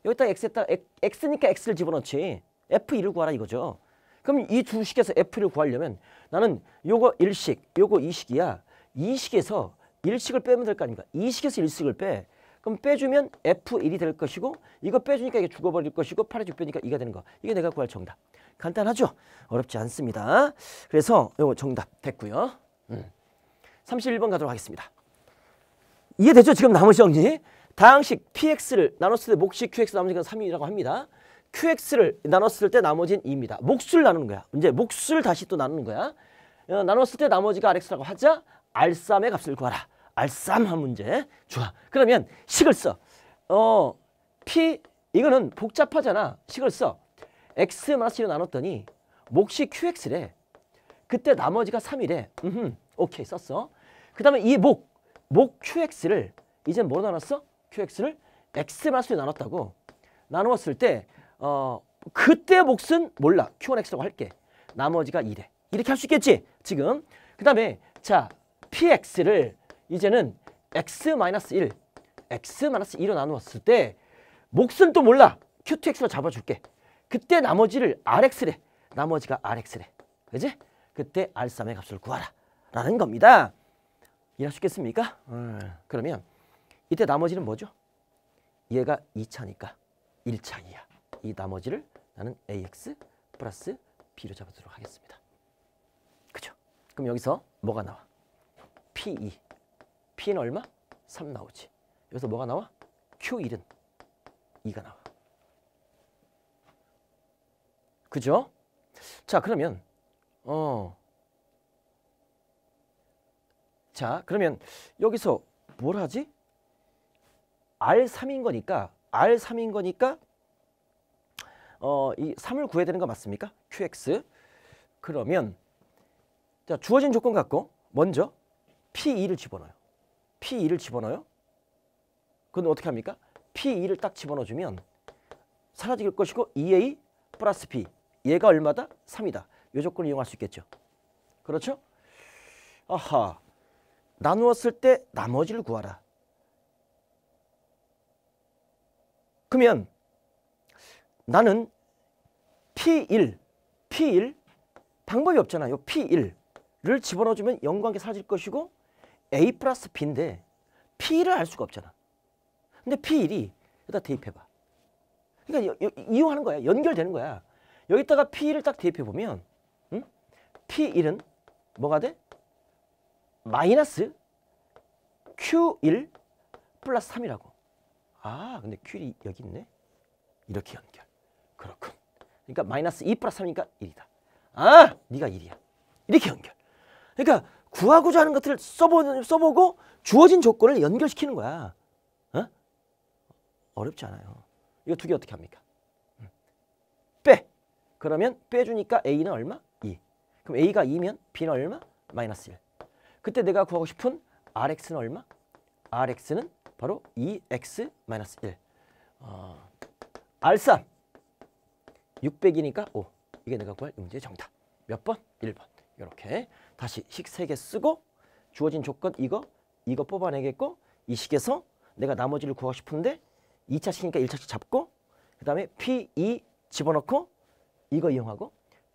여기다 x에다 x니까 x를 집어넣지. F1을 구하라 이거죠. 그럼 이 두 식에서 F1을 구하려면 나는 요거 1식, 요거 2식이야. 2식에서 1식을 빼면 될 거 아닙니까? 2식에서 1식을 빼. 그럼 빼주면 F1이 될 것이고 이거 빼주니까 이게 죽어버릴 것이고 8에 6 빼니까 2가 되는 거. 이게 내가 구할 정답. 간단하죠? 어렵지 않습니다. 그래서 요거 정답 됐고요. 31번 가도록 하겠습니다. 이해되죠? 지금 나머지 정리. 다항식 px를 나눴을 때 몫이 qx 나머지가 3이라고 합니다. qx를 나눴을 때 나머지는 2입니다. 몫을 나누는 거야. 이제 몫을 다시 또 나누는 거야. 나눴을 때 나머지가 rx라고 하자. r3의 값을 구하라. r3 한 문제. 좋아. 그러면 식을 써. p 이거는 복잡하잖아. 식을 써. x-1로 나눴더니 몫이 qx래. 그때 나머지가 3이래. 오케이 썼어. 그 다음에 이 목 qx를 이제 뭐로 나눴어? qx를 x-1로 나눴다고. 나누었을 때 그때 몫은 몰라. q1x라고 할게. 나머지가 2래. 이렇게 할 수 있겠지? 지금. 그 다음에 자 px를 이제는 x-1 x-2로 나누었을 때 몫은 또 몰라. q2x로 잡아줄게. 그때 나머지를 rx래. 나머지가 rx래. 그지? 그때 r3의 값을 구하라. 라는 겁니다. 이해할 수 있겠습니까? 그러면 이때 나머지는 뭐죠? 얘가 2차니까 1차이야. 이 나머지를 나는 ax 플러스 b로 잡아두도록 하겠습니다. 그죠? 그럼 여기서 뭐가 나와? p2. p는 얼마? 3 나오지. 여기서 뭐가 나와? q1은 2가 나와. 그죠? 자 그러면 자 그러면 여기서 뭘 하지? R3인 거니까 이 3을 구해야 되는 거 맞습니까? QX. 그러면 자, 주어진 조건 갖고 먼저 P2를 집어넣어요. P2를 집어넣어요. 그건 어떻게 합니까? P2를 딱 집어넣어주면 사라질 것이고 2A 플러스 B. 얘가 얼마다? 3이다. 이 조건을 이용할 수 있겠죠. 그렇죠? 아하. 나누었을 때 나머지를 구하라. 그러면 나는 P1 방법이 없잖아요. P1를 집어넣어주면 0 관계 사라질 것이고 A 플러스 B인데 P1을 알 수가 없잖아. 근데 P1이 여기다 대입해봐. 그러니까 이용하는 거야. 연결되는 거야. 여기다가 P1을 딱 대입해보면 P1은 뭐가 돼? 마이너스 Q1 플러스 3이라고. 아, 근데 Q1이 여기 있네. 이렇게 연결. 그렇군. 그러니까 마이너스 2 플러스 3이니까 1이다. 아, 네가 1이야. 이렇게 연결. 그러니까 구하고자 하는 것들을 써보고 주어진 조건을 연결시키는 거야. 어? 어렵지 않아요. 이거 두 개 어떻게 합니까? 빼. 그러면 빼주니까 A는 얼마? 2. 그럼 A가 2면 B는 얼마? 마이너스 1. 그때 내가 구하고 싶은 RX는 얼마? RX는 바로 2X 마이너스 1. R3 600이니까 5. 이게 내가 구할 이 문제의 정답. 몇 번? 1번. 이렇게 다시 식 3개 쓰고 주어진 조건 이거 뽑아내겠고 이 식에서 내가 나머지를 구하고 싶은데 2차 식이니까 1차씩 잡고 그 다음에 P2 집어넣고 이거 이용하고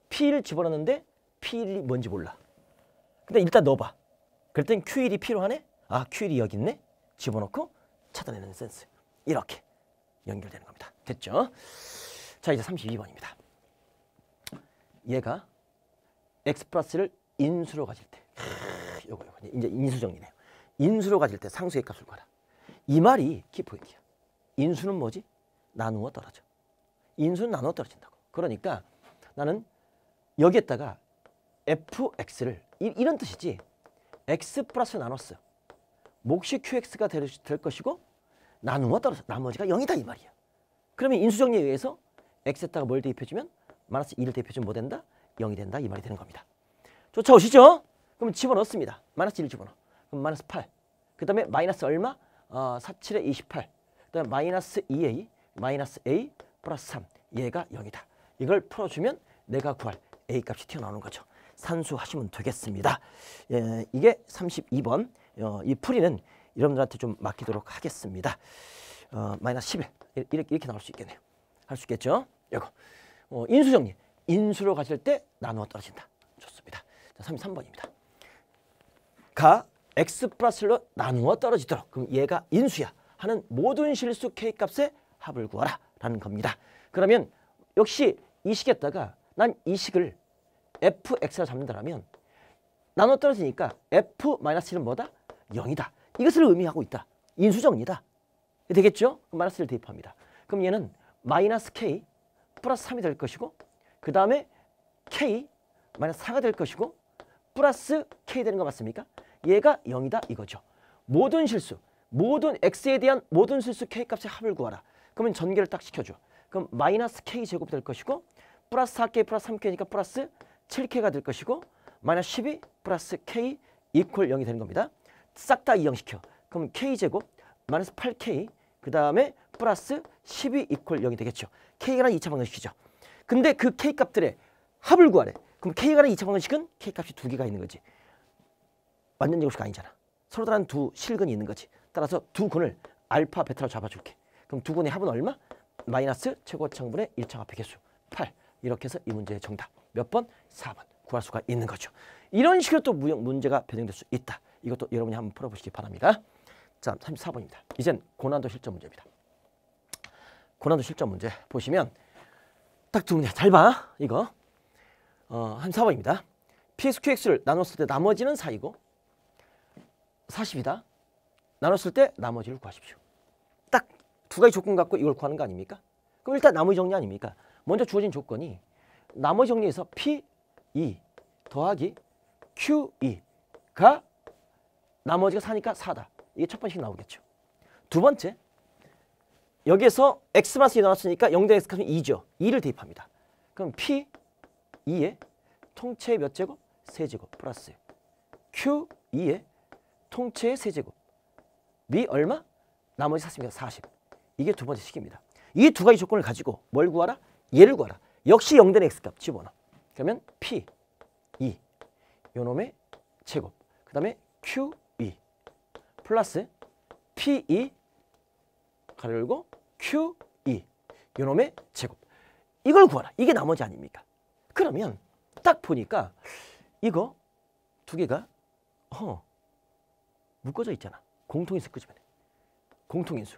P1 집어넣는데 P1이 뭔지 몰라. 근데 일단 넣어봐. 그랬더니 Q1이 필요하네? 아, Q1이 여기 있네? 집어넣고 찾아내는 센스. 이렇게 연결되는 겁니다. 됐죠? 자, 이제 32번입니다. 얘가 X 플러스를 인수로 가질 때. 요거 이제 인수 정리네요. 인수로 가질 때 상수의 값을 구하라. 이 말이 키포인트야. 인수는 뭐지? 나누어 떨어져. 인수는 나누어 떨어진다고. 그러니까 나는 여기에다가 fx를 이런 뜻이지. x 플러스 나눴어. 몫이 qx가 될 것이고 나누어 떨어져. 나머지가 0이다 이 말이야. 그러면 인수정리에 의해서 x에다가 뭘 대입해주면 마이너스 2를 대입해주면 뭐 된다? 0이 된다 이 말이 되는 겁니다. 쫓아오시죠? 그럼 집어넣습니다. 마이너스 1을 집어넣어. 그럼 마이너스 8. 그 다음에 마이너스 얼마? 47에 28. 그 다음에 마이너스 2a 마이너스 a 플러스 3. 얘가 0이다. 이걸 풀어주면 내가 구할 a 값이 튀어나오는 거죠. 산수하시면 되겠습니다. 예, 이게 32번. 이 풀이는 여러분들한테 좀 맡기도록 하겠습니다. 마이너스 11. 이렇게 나올 수 있겠네요. 할 수 있겠죠? 이거. 인수정리. 인수로 가질 때 나누어 떨어진다. 좋습니다. 자, 33번입니다. 가 x 플러스로 나누어 떨어지도록. 그럼 얘가 인수야. 하는 모든 실수 k값의 합을 구하라. 라는 겁니다. 그러면 역시 이 식에다가 난 이 식을 fx라 잡는다면 나눠 떨어지니까 f-1은 뭐다? 0이다. 이것을 의미하고 있다. 인수정리다. 되겠죠? 마이너스를 대입합니다. 그럼 얘는 마이너스 k 플러스 3이 될 것이고 그 다음에 k 마이너스 4가 될 것이고 플러스 k 되는 거 맞습니까? 얘가 0이다 이거죠. 모든 실수, 모든 x에 대한 모든 실수 k 값의 합을 구하라. 그러면 전개를 딱 시켜줘. 그럼 마이너스 k 제곱이 될 것이고 플러스 4k 플러스 3k니까 플러스 7k가 될 것이고 마이너스 12 플러스 k 이퀄 0이 되는 겁니다. 싹 다 이형시켜. 그럼 k제곱 마이너스 8k 그 다음에 플러스 12 이퀄 0이 되겠죠. k가 라는 2차 방정식이죠. 근데 그 k 값들의 합을 구하래. 그럼 k가 라는 2차 방정식은 k 값이 두 개가 있는 거지. 완전 제곱식 아니잖아. 서로 다른 두 실근이 있는 거지. 따라서 두 근을 알파, 베타로 잡아줄게. 그럼 두 근의 합은 얼마? 마이너스 최고차항분의 1차 합의 개수 8. 이렇게 해서 이 문제의 정답 몇 번? 4번 구할 수가 있는 거죠. 이런 식으로 또 문제가 변형될 수 있다. 이것도 여러분이 한번 풀어보시기 바랍니다. 자, 34번입니다. 이젠 고난도 실전 문제입니다. 고난도 실전 문제 보시면 딱 두 문제 잘 봐. 이거 한 4번입니다. px, qx를 나눴을 때 나머지는 4이고 40이다. 나눴을 때 나머지를 구하십시오. 딱 두 가지 조건 갖고 이걸 구하는 거 아닙니까? 그럼 일단 나머지 정리 아닙니까? 먼저 주어진 조건이 나머지 정리에서 P2 더하기 Q2가 나머지가 4니까 4다. 이게 첫 번씩 나오겠죠. 두 번째 여기에서 x-2 나왔으니까 0대 x 값은 2죠. 2를 대입합니다. 그럼 p 2에 통째의 몇 제곱? 세제곱 플러스 q 2에 통째의 세제곱 미 얼마? 나머지 샀습니다. 40. 이게 두 번째 식입니다. 이 두 가지 조건을 가지고 뭘 구하라? 얘를 구하라. 역시 0된 x값 집어넣어. 그러면 p 2 요놈의 제곱 그 다음에 q 2 플러스 p 2 가로 열고 q 2 요놈의 제곱 이걸 구하라. 이게 나머지 아닙니까? 그러면 딱 보니까 이거 두 개가 묶어져 있잖아. 공통인수 끄집어내. 공통인수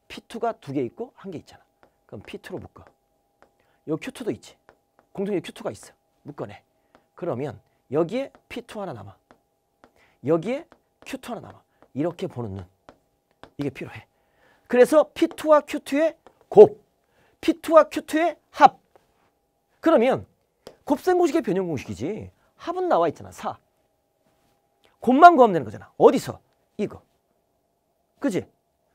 P2가 두 개 있고 한 개 있잖아. 그럼 P2로 묶어. 여기 Q2도 있지. 공통인 Q2가 있어. 묶어내. 그러면 여기에 P2 하나 남아. 여기에 Q2 하나 남아. 이렇게 보는 눈. 이게 필요해. 그래서 P2와 Q2의 곱. P2와 Q2의 합. 그러면 곱셈 공식의 변형 공식이지. 합은 나와 있잖아. 4. 곱만 구하면 되는 거잖아. 어디서? 이거. 그지?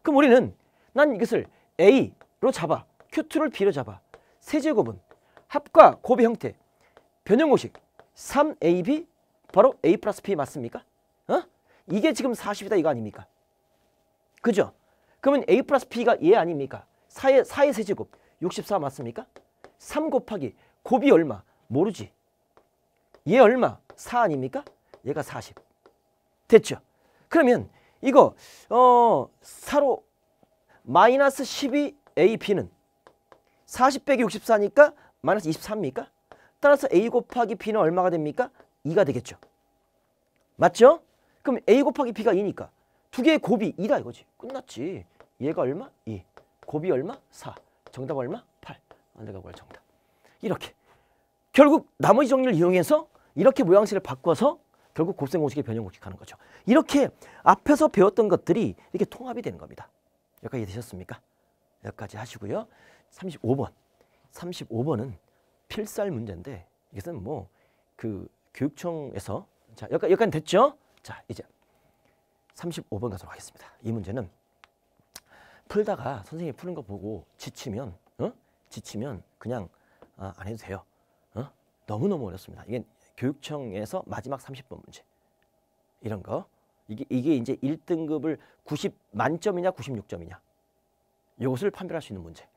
그럼 우리는 난 이것을 A로 잡아. Q2를 B로 잡아. 세제곱은 합과 곱의 형태. 변형 공식 3AB 바로 A 플러스 B 맞습니까? 이게 지금 40이다 이거 아닙니까? 그죠? 그러면 A 플러스 B가 얘 아닙니까? 4의 세제곱 64 맞습니까? 3 곱하기 곱이 얼마? 모르지. 얘 얼마? 4 아닙니까? 얘가 40. 됐죠? 그러면 이거 4로 마이너스 12AB는 40 빼기 64니까 마이너스 24입니까? 따라서 A 곱하기 B는 얼마가 됩니까? 2가 되겠죠. 맞죠? 그럼 A 곱하기 B가 2니까 두 개의 곱이 2다 이거지. 끝났지. 얘가 얼마? 2. 곱이 얼마? 4. 정답 얼마? 8. 내가 뭘 정답. 이렇게. 결국 나머지 정리를 이용해서 이렇게 모양새를 바꿔서 결국 곱셈 공식의 변형 공식 하는 거죠. 이렇게 앞에서 배웠던 것들이 이렇게 통합이 되는 겁니다. 여기까지 되셨습니까? 여기까지 하시고요. 35번. 35번은 필살 문제인데 이것은 뭐 그 교육청에서 자 여기까지 됐죠? 자 이제 35번 가도록 하겠습니다. 이 문제는 풀다가 선생님이 푸는 거 보고 지치면 지치면 그냥 안 해도 돼요. 너무너무 어렵습니다. 이게 교육청에서 마지막 30번 문제 이런 거 이게 이제 1등급을 90 만점이냐 96점이냐 이것을 판별할 수 있는 문제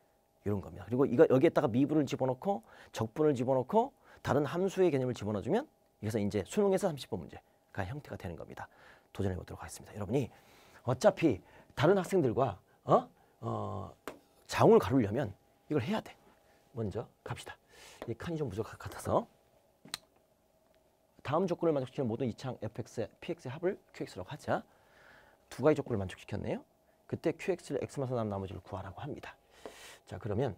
이런 겁니다. 그리고 여기에다가 미분을 집어넣고 적분을 집어넣고 다른 함수의 개념을 집어넣어주면 그래서 이제 수능에서 30번 문제가 형태가 되는 겁니다. 도전해 보도록 하겠습니다. 여러분이 어차피 다른 학생들과 자웅을 가르려면 이걸 해야 돼. 먼저 갑시다. 이 칸이 좀 부족할 것 같아서 다음 조건을 만족시키는 모든 이차항 fx의 px의 합을 qx라고 하자. 두 가지 조건을 만족시켰네요. 그때 qx를 x만서 남은 나머지를 구하라고 합니다. 자 그러면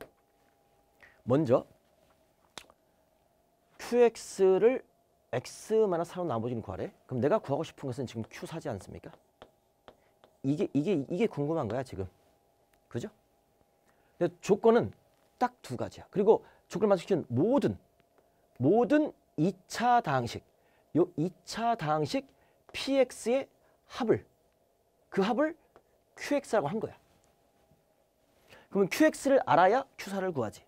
먼저 qx를 x만한 4로 나머지는 구하래. 그럼 내가 구하고 싶은 것은 지금 q4지 않습니까? 이게 궁금한 거야 지금. 그죠? 근데 조건은 딱 두 가지야. 그리고 조건을 만족시키는 모든 2차 다항식 요 2차 다항식 px의 합을 그 합을 qx라고 한 거야. 그러면 qx를 알아야 q4를 구하지.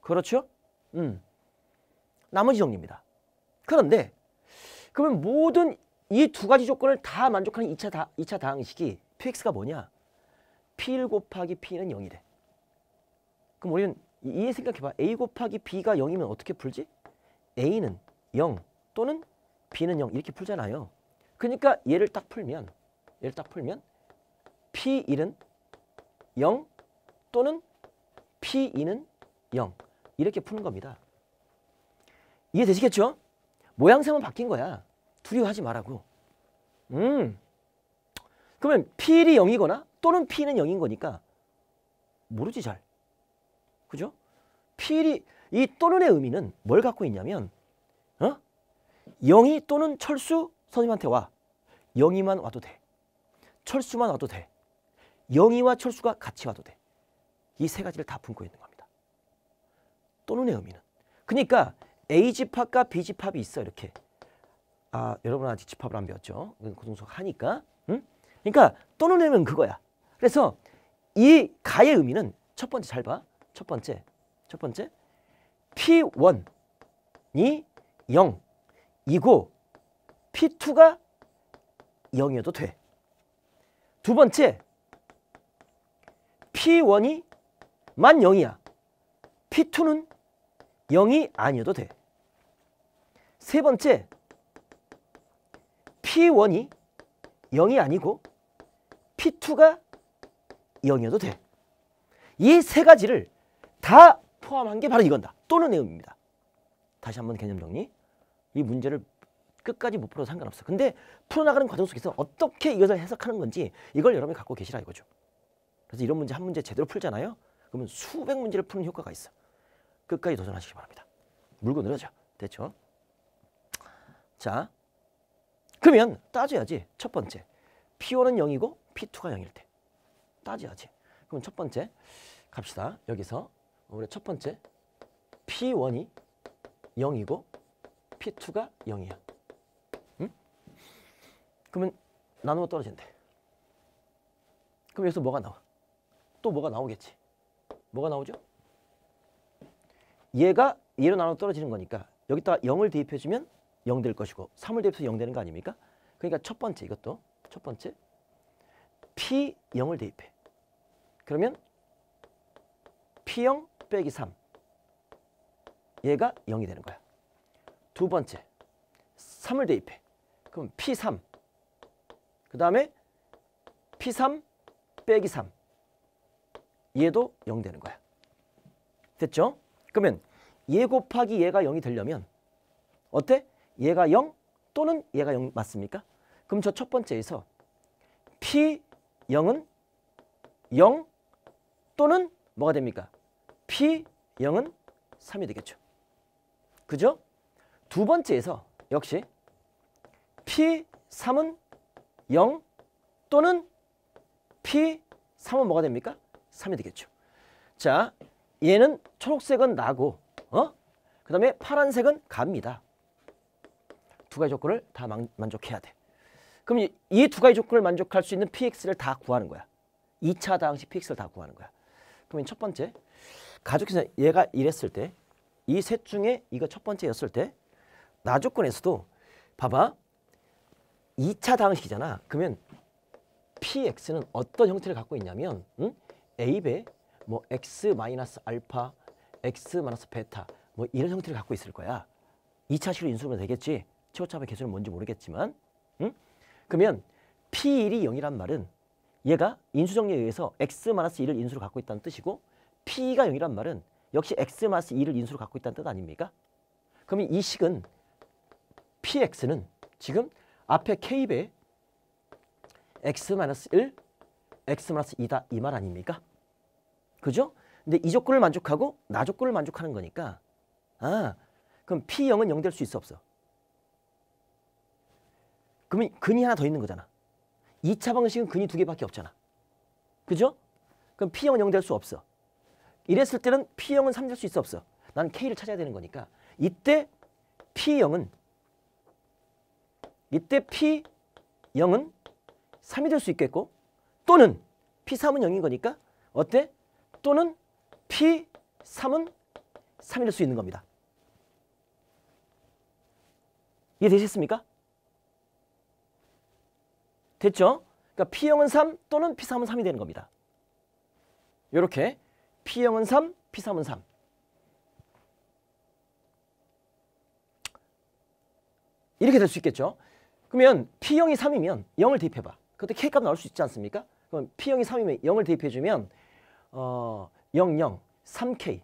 그렇죠? 나머지 정리입니다. 그런데 그러면 모든 이 두 가지 조건을 다 만족하는 2차 다항식이 px가 뭐냐? p1 곱하기 p는 0이 돼. 그럼 우리는 이해 생각해봐. a 곱하기 b가 0이면 어떻게 풀지? a는 0 또는 b는 0 이렇게 풀잖아요. 그러니까 얘를 딱 풀면 p1은 0 또는 p2는 0 이렇게 푸는 겁니다. 이해되시겠죠? 모양새만 바뀐 거야. 두려워하지 말라고. 그러면 p1이 0이거나 또는 p는 0인 거니까 모르지 잘. 그죠? p1이 이 또는의 의미는 뭘 갖고 있냐면 0이 또는 철수 선생님한테 와. 0이만 와도 돼. 철수만 와도 돼. 0이와 철수가 같이 와도 돼. 이 세 가지를 다 품고 있는 겁니다. 또는의 의미는. 그러니까 A집합과 B집합이 있어 이렇게. 여러분 아직 집합을 안 배웠죠? 고등수학 하니까. 그러니까 또는의 의미는 그거야. 그래서 이 가의 의미는 첫 번째 잘 봐. 첫 번째 P1이 0이고 P2가 0이어도 돼. 두 번째 P1이 만 0이야. P2는 0이 아니어도 돼. 세 번째 P1이 0이 아니고 P2가 0이어도 돼. 이 세 가지를 다 포함한 게 바로 이건다. 또는 의미입니다. 다시 한번 개념 정리. 이 문제를 끝까지 못 풀어도 상관없어. 근데 풀어나가는 과정 속에서 어떻게 이것을 해석하는 건지 이걸 여러분이 갖고 계시라 이거죠. 그래서 이런 문제 한 문제 제대로 풀잖아요. 그러면 수백 문제를 푸는 효과가 있어. 끝까지 도전하시기 바랍니다. 물고 늘어져. 됐죠? 자, 그러면 따져야지. 첫 번째, P1은 0이고 P2가 0일 때 따져야지. 그럼 첫 번째 갑시다. 여기서 우리 첫 번째 P1이 0이고 P2가 0이야. 응? 그러면 나누어 떨어진대. 그럼 여기서 뭐가 나와? 또 뭐가 나오겠지. 뭐가 나오죠? 얘가 얘로 나눠 떨어지는 거니까 여기다가 0을 대입해주면 0 될 것이고 3을 대입해서 0 되는 거 아닙니까? 그러니까 첫 번째 이것도 첫 번째 P0을 대입해. 그러면 P0 빼기 3 얘가 0이 되는 거야. 두 번째 3을 대입해. 그럼 P3 그 다음에 P3 빼기 3 얘도 0 되는 거야. 됐죠? 그러면 얘 곱하기 얘가 0이 되려면 어때? 얘가 0 또는 얘가 0 맞습니까? 그럼 저 첫 번째에서 P0은 0 또는 뭐가 됩니까? P0은 3이 되겠죠. 그죠? 두 번째에서 역시 P3은 0 또는 P3은 뭐가 됩니까? 3이 되겠죠. 자, 얘는 초록색은 나고 그 다음에 파란색은 갑니다. 두 가지 조건을 다 만족해야 돼. 그럼 이 두 가지 조건을 만족할 수 있는 PX를 다 구하는 거야. 2차 다항식 PX를 다 구하는 거야. 그러면 첫 번째 가족에서 얘가 이랬을 때 이 셋 중에 이거 첫 번째였을 때 나 조건에서도 봐봐. 2차 다항식이잖아. 그러면 PX는 어떤 형태를 갖고 있냐면 A배 뭐 X 마이너스 알파, X 마이너스 베타 뭐 이런 형태를 갖고 있을 거야. 2차식으로 인수하면 되겠지. 최고차의 개수는 뭔지 모르겠지만 그러면 P1이 0이란 말은 얘가 인수정리에 의해서 X 마이너스 1을 인수로 갖고 있다는 뜻이고 P가 0이란 말은 역시 X 마이너스 2를 인수로 갖고 있다는 뜻 아닙니까? 그러면 이 식은 PX는 지금 앞에 K배 X 마이너스 1, X 마이너스 2다 이 말 아닙니까? 그죠? 근데 이 조건을 만족하고 나 조건을 만족하는 거니까 그럼 P0은 0 될 수 있어 없어? 그러면 근이 하나 더 있는 거잖아. 2차 방식은 근이 두 개밖에 없잖아. 그죠? 그럼 P0은 0 될 수 없어. 이랬을 때는 P0은 3 될 수 있어 없어? 나는 K를 찾아야 되는 거니까 이때 P0은 3이 될 수 있겠고 또는 P3은 0인 거니까 어때? 또는 P3은 3이 될 수 있는 겁니다. 이해되셨습니까? 됐죠? 그러니까 P0은 3 또는 P3은 3이 되는 겁니다. 이렇게 P0은 3, P3은 3. 이렇게 될 수 있겠죠? 그러면 P0이 3이면 0을 대입해봐. 그때 K값 나올 수 있지 않습니까? 그럼 P0이 3이면 0을 대입해주면 0, 0, 3K.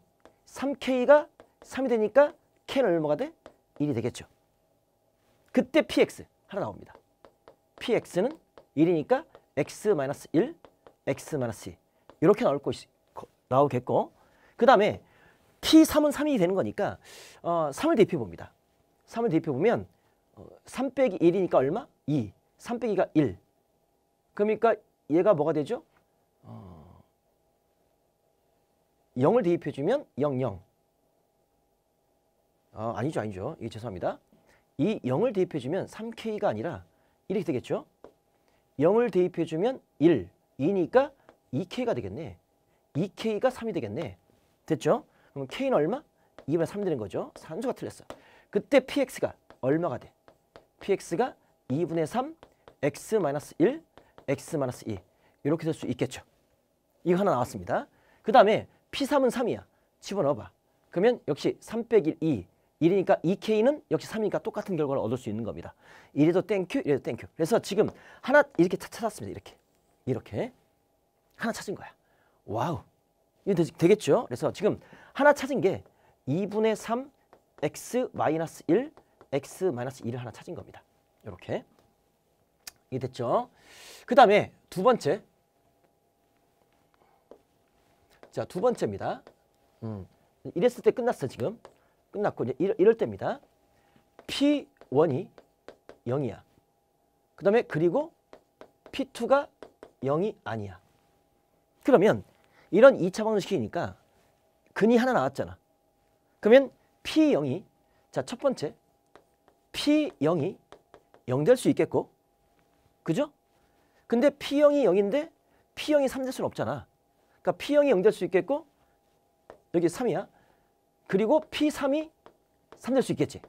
3K가 3이 되니까 K는 얼마가 돼? 1이 되겠죠. 그때 PX 하나 나옵니다. PX는 1이니까 X-1, X-2 이렇게 나오겠고 그 다음에 P3은 3이 되는 거니까 3을 대입해 봅니다. 3을 대입해 보면 3 빼기 1이니까 얼마? 2. 3 빼기가 1. 그러니까 얘가 뭐가 되죠? 0을 대입해 주면 0, 0. 아니죠. 이게 죄송합니다. 이 0을 대입해 주면 3K가 아니라 이렇게 되겠죠? 0을 대입해 주면 1, 2니까 2K가 되겠네. 2K가 3이 되겠네. 됐죠? 그럼 K는 얼마? 2분의 3 되는 거죠. 산수가 틀렸어. 그때 PX가 얼마가 돼? PX가 2분의 3 X-1 X-2 이렇게 될 수 있겠죠. 이거 하나 나왔습니다. 그 다음에 P3은 3이야. 집어넣어봐. 그러면 역시 3 빼기 2 1이니까 2K는 역시 3이니까 똑같은 결과를 얻을 수 있는 겁니다. 이래도 땡큐, 이래도 땡큐. 그래서 지금 하나 이렇게 찾았습니다. 이렇게 하나 찾은 거야. 와우, 이거 되겠죠? 그래서 지금 하나 찾은 게 2분의 3 X-1 X-2를 하나 찾은 겁니다. 이렇게 이게 됐죠? 그 다음에 두 번째. 자, 두 번째입니다. 이랬을 때 끝났어. 지금 끝났고 이제 이럴 때입니다. P1이 0이야. 그 다음에 그리고 P2가 0이 아니야. 그러면 이런 2차 방정식이니까 근이 하나 나왔잖아. 그러면 P0이 자, 첫 번째 P0이 0 될 수 있겠고, 그죠? 근데 P0이 0인데 P0이 3 될 수는 없잖아. 그러니까 P0이 0 될 수 있겠고 여기 3이야. 그리고 P3이 3 될 수 있겠지.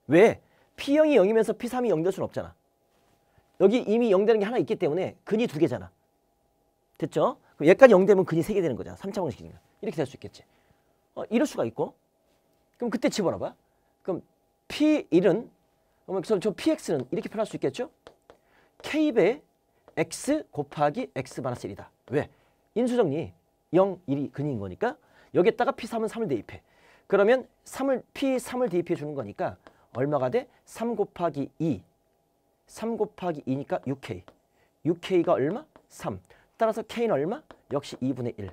왜? P0이 0이면서 P3이 0 될 수는 없잖아. 여기 이미 0 되는 게 하나 있기 때문에 근이 두 개잖아. 됐죠? 그럼 얘까지 0 되면 근이 3개 되는 거잖아. 3차 방정식이니까. 이렇게 될 수 있겠지. 이럴 수가 있고. 그럼 그때 집어넣어봐. 그럼 P1은 그러면 저 PX는 이렇게 표현할 수 있겠죠? K배 X 곱하기 X-1이다. 왜? 인수정리 0, 1이 근인 거니까 여기에다가 P3은 3을 대입해. 그러면 P3을 대입해 주는 거니까 얼마가 돼? 3 곱하기 2. 3 곱하기 2니까 6K. 6K가 얼마? 3. 따라서 K는 얼마? 역시 2분의 1.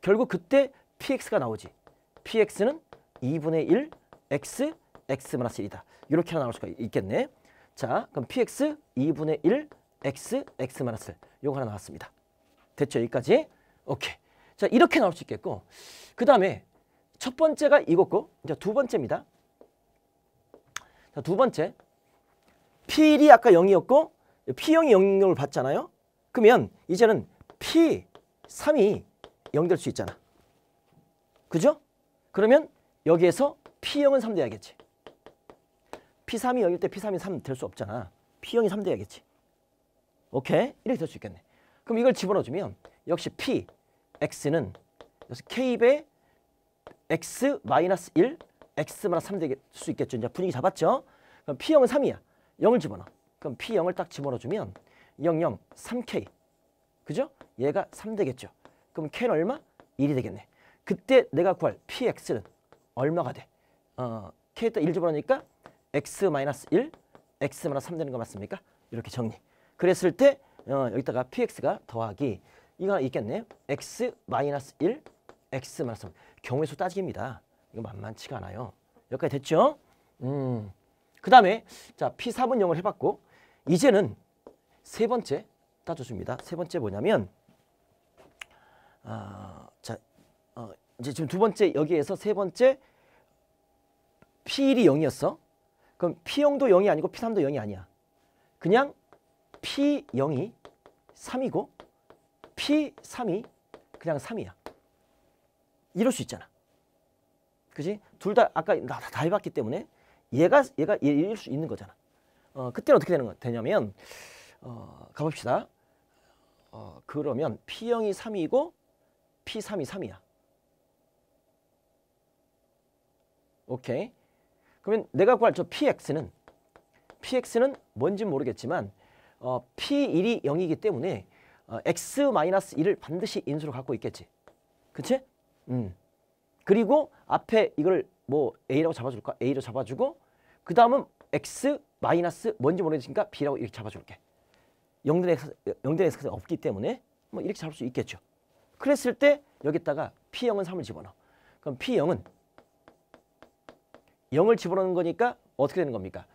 결국 그때 PX가 나오지. PX는 2분의 1 X, X-1이다. 이렇게 하나 나올 수가 있겠네. 자, 그럼 PX 2분의 1 X, X-1. 요거 하나 나왔습니다. 됐죠? 여기까지? 오케이. 자, 이렇게 나올 수 있겠고, 그 다음에 첫 번째가 이거고, 이제 두 번째입니다. 자, 두 번째. P1이 아까 0이었고, P0이 0을 봤잖아요. 그러면 이제는 P3이 0 될 수 있잖아. 그죠? 그러면 여기에서 P0은 3 돼야겠지. P3이 0일 때 P3이 3 될 수 없잖아. P0이 3 돼야겠지. 오케이? 이렇게 될 수 있겠네. 그럼 이걸 집어넣어주면 역시 P, X는 K배 X-1, X-3 될 수 있겠죠. 이제 분위기 잡았죠? 그럼 P0은 3이야. 0을 집어넣어. 그럼 P0을 딱 집어넣어주면 0, 0, 3K. 그죠? 얘가 3 되겠죠. 그럼 K는 얼마? 1이 되겠네. 그때 내가 구할 PX는 얼마가 돼? K에다 1 집어넣으니까 X-1, X-3 되는 거 맞습니까? 이렇게 정리. 그랬을 때 여기다가 PX가 더하기 이거 있겠네. X-1, X-3. 경우의 수 따지기입니다. 이거 만만치가 않아요. 여기까지 됐죠? 그 다음에 자 P3은 0을 해봤고 이제는 세 번째 따져줍니다. 세 번째 뭐냐면 이제 지금 두 번째 여기에서 세 번째 P1이 0이었어. 그럼 P0도 0이 아니고 P3도 0이 아니야. 그냥 P0이 3이고 P3이 그냥 3이야. 이럴 수 있잖아. 그지? 둘 다 아까 다 해봤기 때문에 얘가 이럴 수 있는 거잖아. 그때는 어떻게 되냐면 가봅시다. 그러면 P0이 3이고 P3이 3이야. 오케이. 그러면 내가 구할 저 PX는 뭔지 모르겠지만 P1이 0이기 때문에 X-1을 반드시 인수로 갖고 있겠지. 그치? 그리고 앞에 이걸 뭐 A라고 잡아줄까? A로 잡아주고 그 다음은 X 마이너스 뭔지 모르겠으니까 B라고 이렇게 잡아줄게. 0된 X가 없기 때문에 뭐 이렇게 잡을 수 있겠죠. 그랬을 때 여기다가 P0은 3을 집어넣어. 그럼 P0은 0을 집어넣는 거니까 어떻게 되는 겁니까?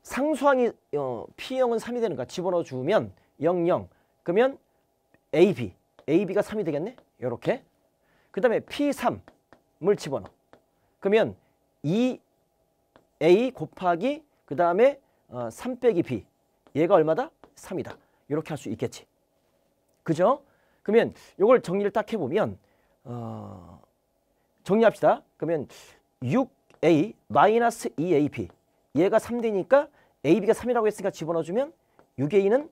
상수항이 P0은 3이 되는가 집어넣어주면 0, 0. 그러면 AB가 3이 되겠네? 이렇게. 그 다음에 P3을 집어넣어. 그러면 2A 곱하기 그 다음에 3 빼기 b. 얘가 얼마다? 3이다. 이렇게 할 수 있겠지. 그죠? 그러면 이걸 정리를 딱 해보면 정리합시다. 그러면 6a 마이너스 2ab. 얘가 3 되니까 ab가 3이라고 했으니까 집어넣어주면 6a는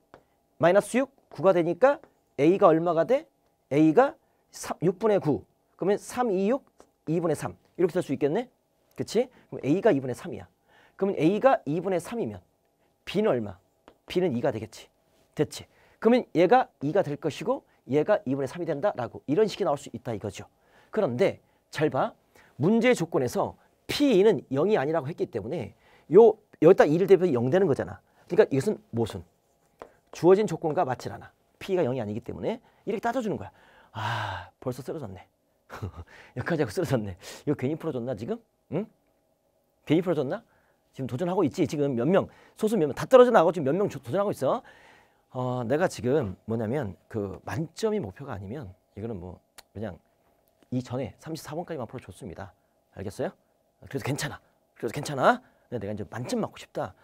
마이너스 6, 9가 되니까 a가 얼마가 돼? a가 6분의 9. 그러면 3, 2, 6, 2분의 3. 이렇게 될 수 있겠네? 그치? 그럼 a가 2분의 3이야. 그러면 a가 2분의 3이면 b는 얼마? b는 2가 되겠지. 됐지? 그러면 얘가 2가 될 것이고 얘가 2분의 3이 된다라고 이런 식이 나올 수 있다 이거죠. 그런데 잘 봐. 문제의 조건에서 P는 0이 아니라고 했기 때문에 여기다 2를 대입해서 0 되는 거잖아. 그러니까 이것은 모순. 주어진 조건과 맞질 않아. P가 0이 아니기 때문에 이렇게 따져주는 거야. 아, 벌써 쓰러졌네. 여기까지 하고 쓰러졌네. 이거 괜히 풀어줬나 지금? 응? 괜히 풀어줬나? 지금 도전하고 있지. 지금 몇 명, 소수 몇 명 다 떨어져 나가고 지금 몇 명 도전하고 있어. 내가 지금 뭐냐면 그 만점이 목표가 아니면 이거는 뭐 그냥 이전에 34번까지만 풀어줬습니다. 알겠어요? 그래도 괜찮아. 그래도 괜찮아. 내가 이제 만점 맞고 싶다.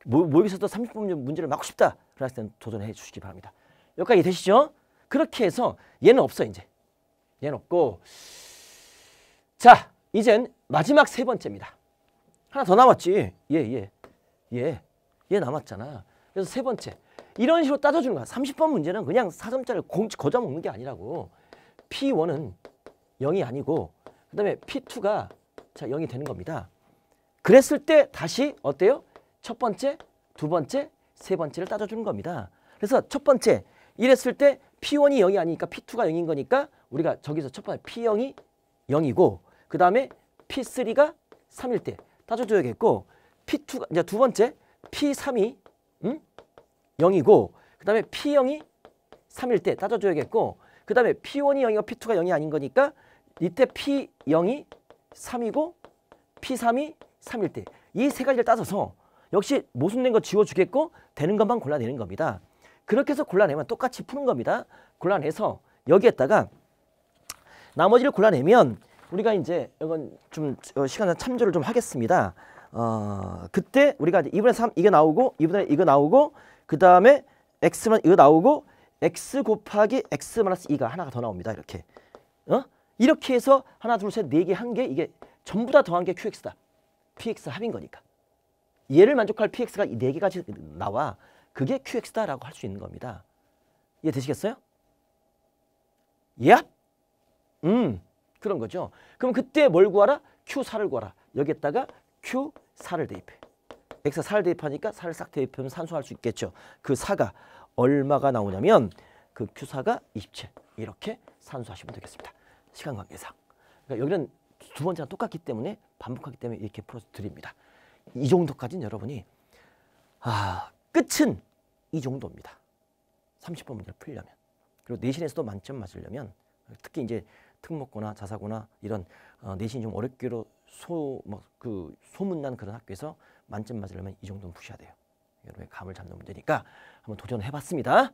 모의고사도 30분 문제를 맞고 싶다. 그랬을 때는 도전해 주시기 바랍니다. 여기까지 되시죠? 그렇게 해서 얘는 없어 이제. 얘는 없고 자 이젠 마지막 세 번째입니다. 하나 더 남았지. 얘 남았잖아. 그래서 세 번째. 이런 식으로 따져주는 거야. 30번 문제는 그냥 4점짜리를 거저 먹는 게 아니라고. P1은 0이 아니고 그 다음에 P2가 자 0이 되는 겁니다. 그랬을 때 다시 어때요? 첫 번째, 두 번째, 세 번째를 따져주는 겁니다. 그래서 첫 번째 이랬을 때 P1이 0이 아니니까 P2가 0인 거니까 우리가 저기서 첫 번째 P0이 0이고 그 다음에 P3가 3일 때 따져줘야겠고 P2가 이제 두 번째 P3이 0이고 그 다음에 P0이 3일 때 따져줘야겠고 그 다음에 P1이 0이고 P2가 0이 아닌 거니까 이때 P0이 3이고 P3이 3일 때 이 세 가지를 따져서 역시 모순된 거 지워주겠고 되는 것만 골라내는 겁니다. 그렇게 해서 골라내면 똑같이 푸는 겁니다. 골라내서 여기에다가 나머지를 골라내면 우리가 이제 이건 좀 시간 참조를 좀 하겠습니다. 그때 우리가 이제 2분의 3 이게 나오고 2분의 이거 나오고 그 다음에 x만 이거 나오고 x 곱하기 x 마이너스 2가 하나가 더 나옵니다. 이렇게 이렇게 해서 하나 둘 셋 네 개 한 개 이게 전부 다 더한 게 qx다. px 합인 거니까 얘를 만족할 px가 이 네 개가 나와 그게 qx다라고 할 수 있는 겁니다. 이해 되시겠어요? 야? 그런 거죠. 그럼 그때 뭘 구하라? Q4를 구하라. 여기에다가 Q4를 대입해. X4를 대입하니까 4를 싹 대입하면 산수할 수 있겠죠. 그 4가 얼마가 나오냐면 그 Q4가 27. 이렇게 산수하시면 되겠습니다. 시간 관계상. 그러니까 여기는 두 번째랑 똑같기 때문에 반복하기 때문에 이렇게 풀어드립니다. 이 정도까지는 여러분이 끝은 이 정도입니다. 30번 문제를 풀려면. 그리고 내신에서도 만점 맞으려면 특히 이제 특목고나 자사고나 이런 내신이 좀 어렵기로 소문난 그런 학교에서 만점 맞으려면 이 정도는 푸셔야 돼요. 여러분의 감을 잡는 문제니까 한번 도전해봤습니다.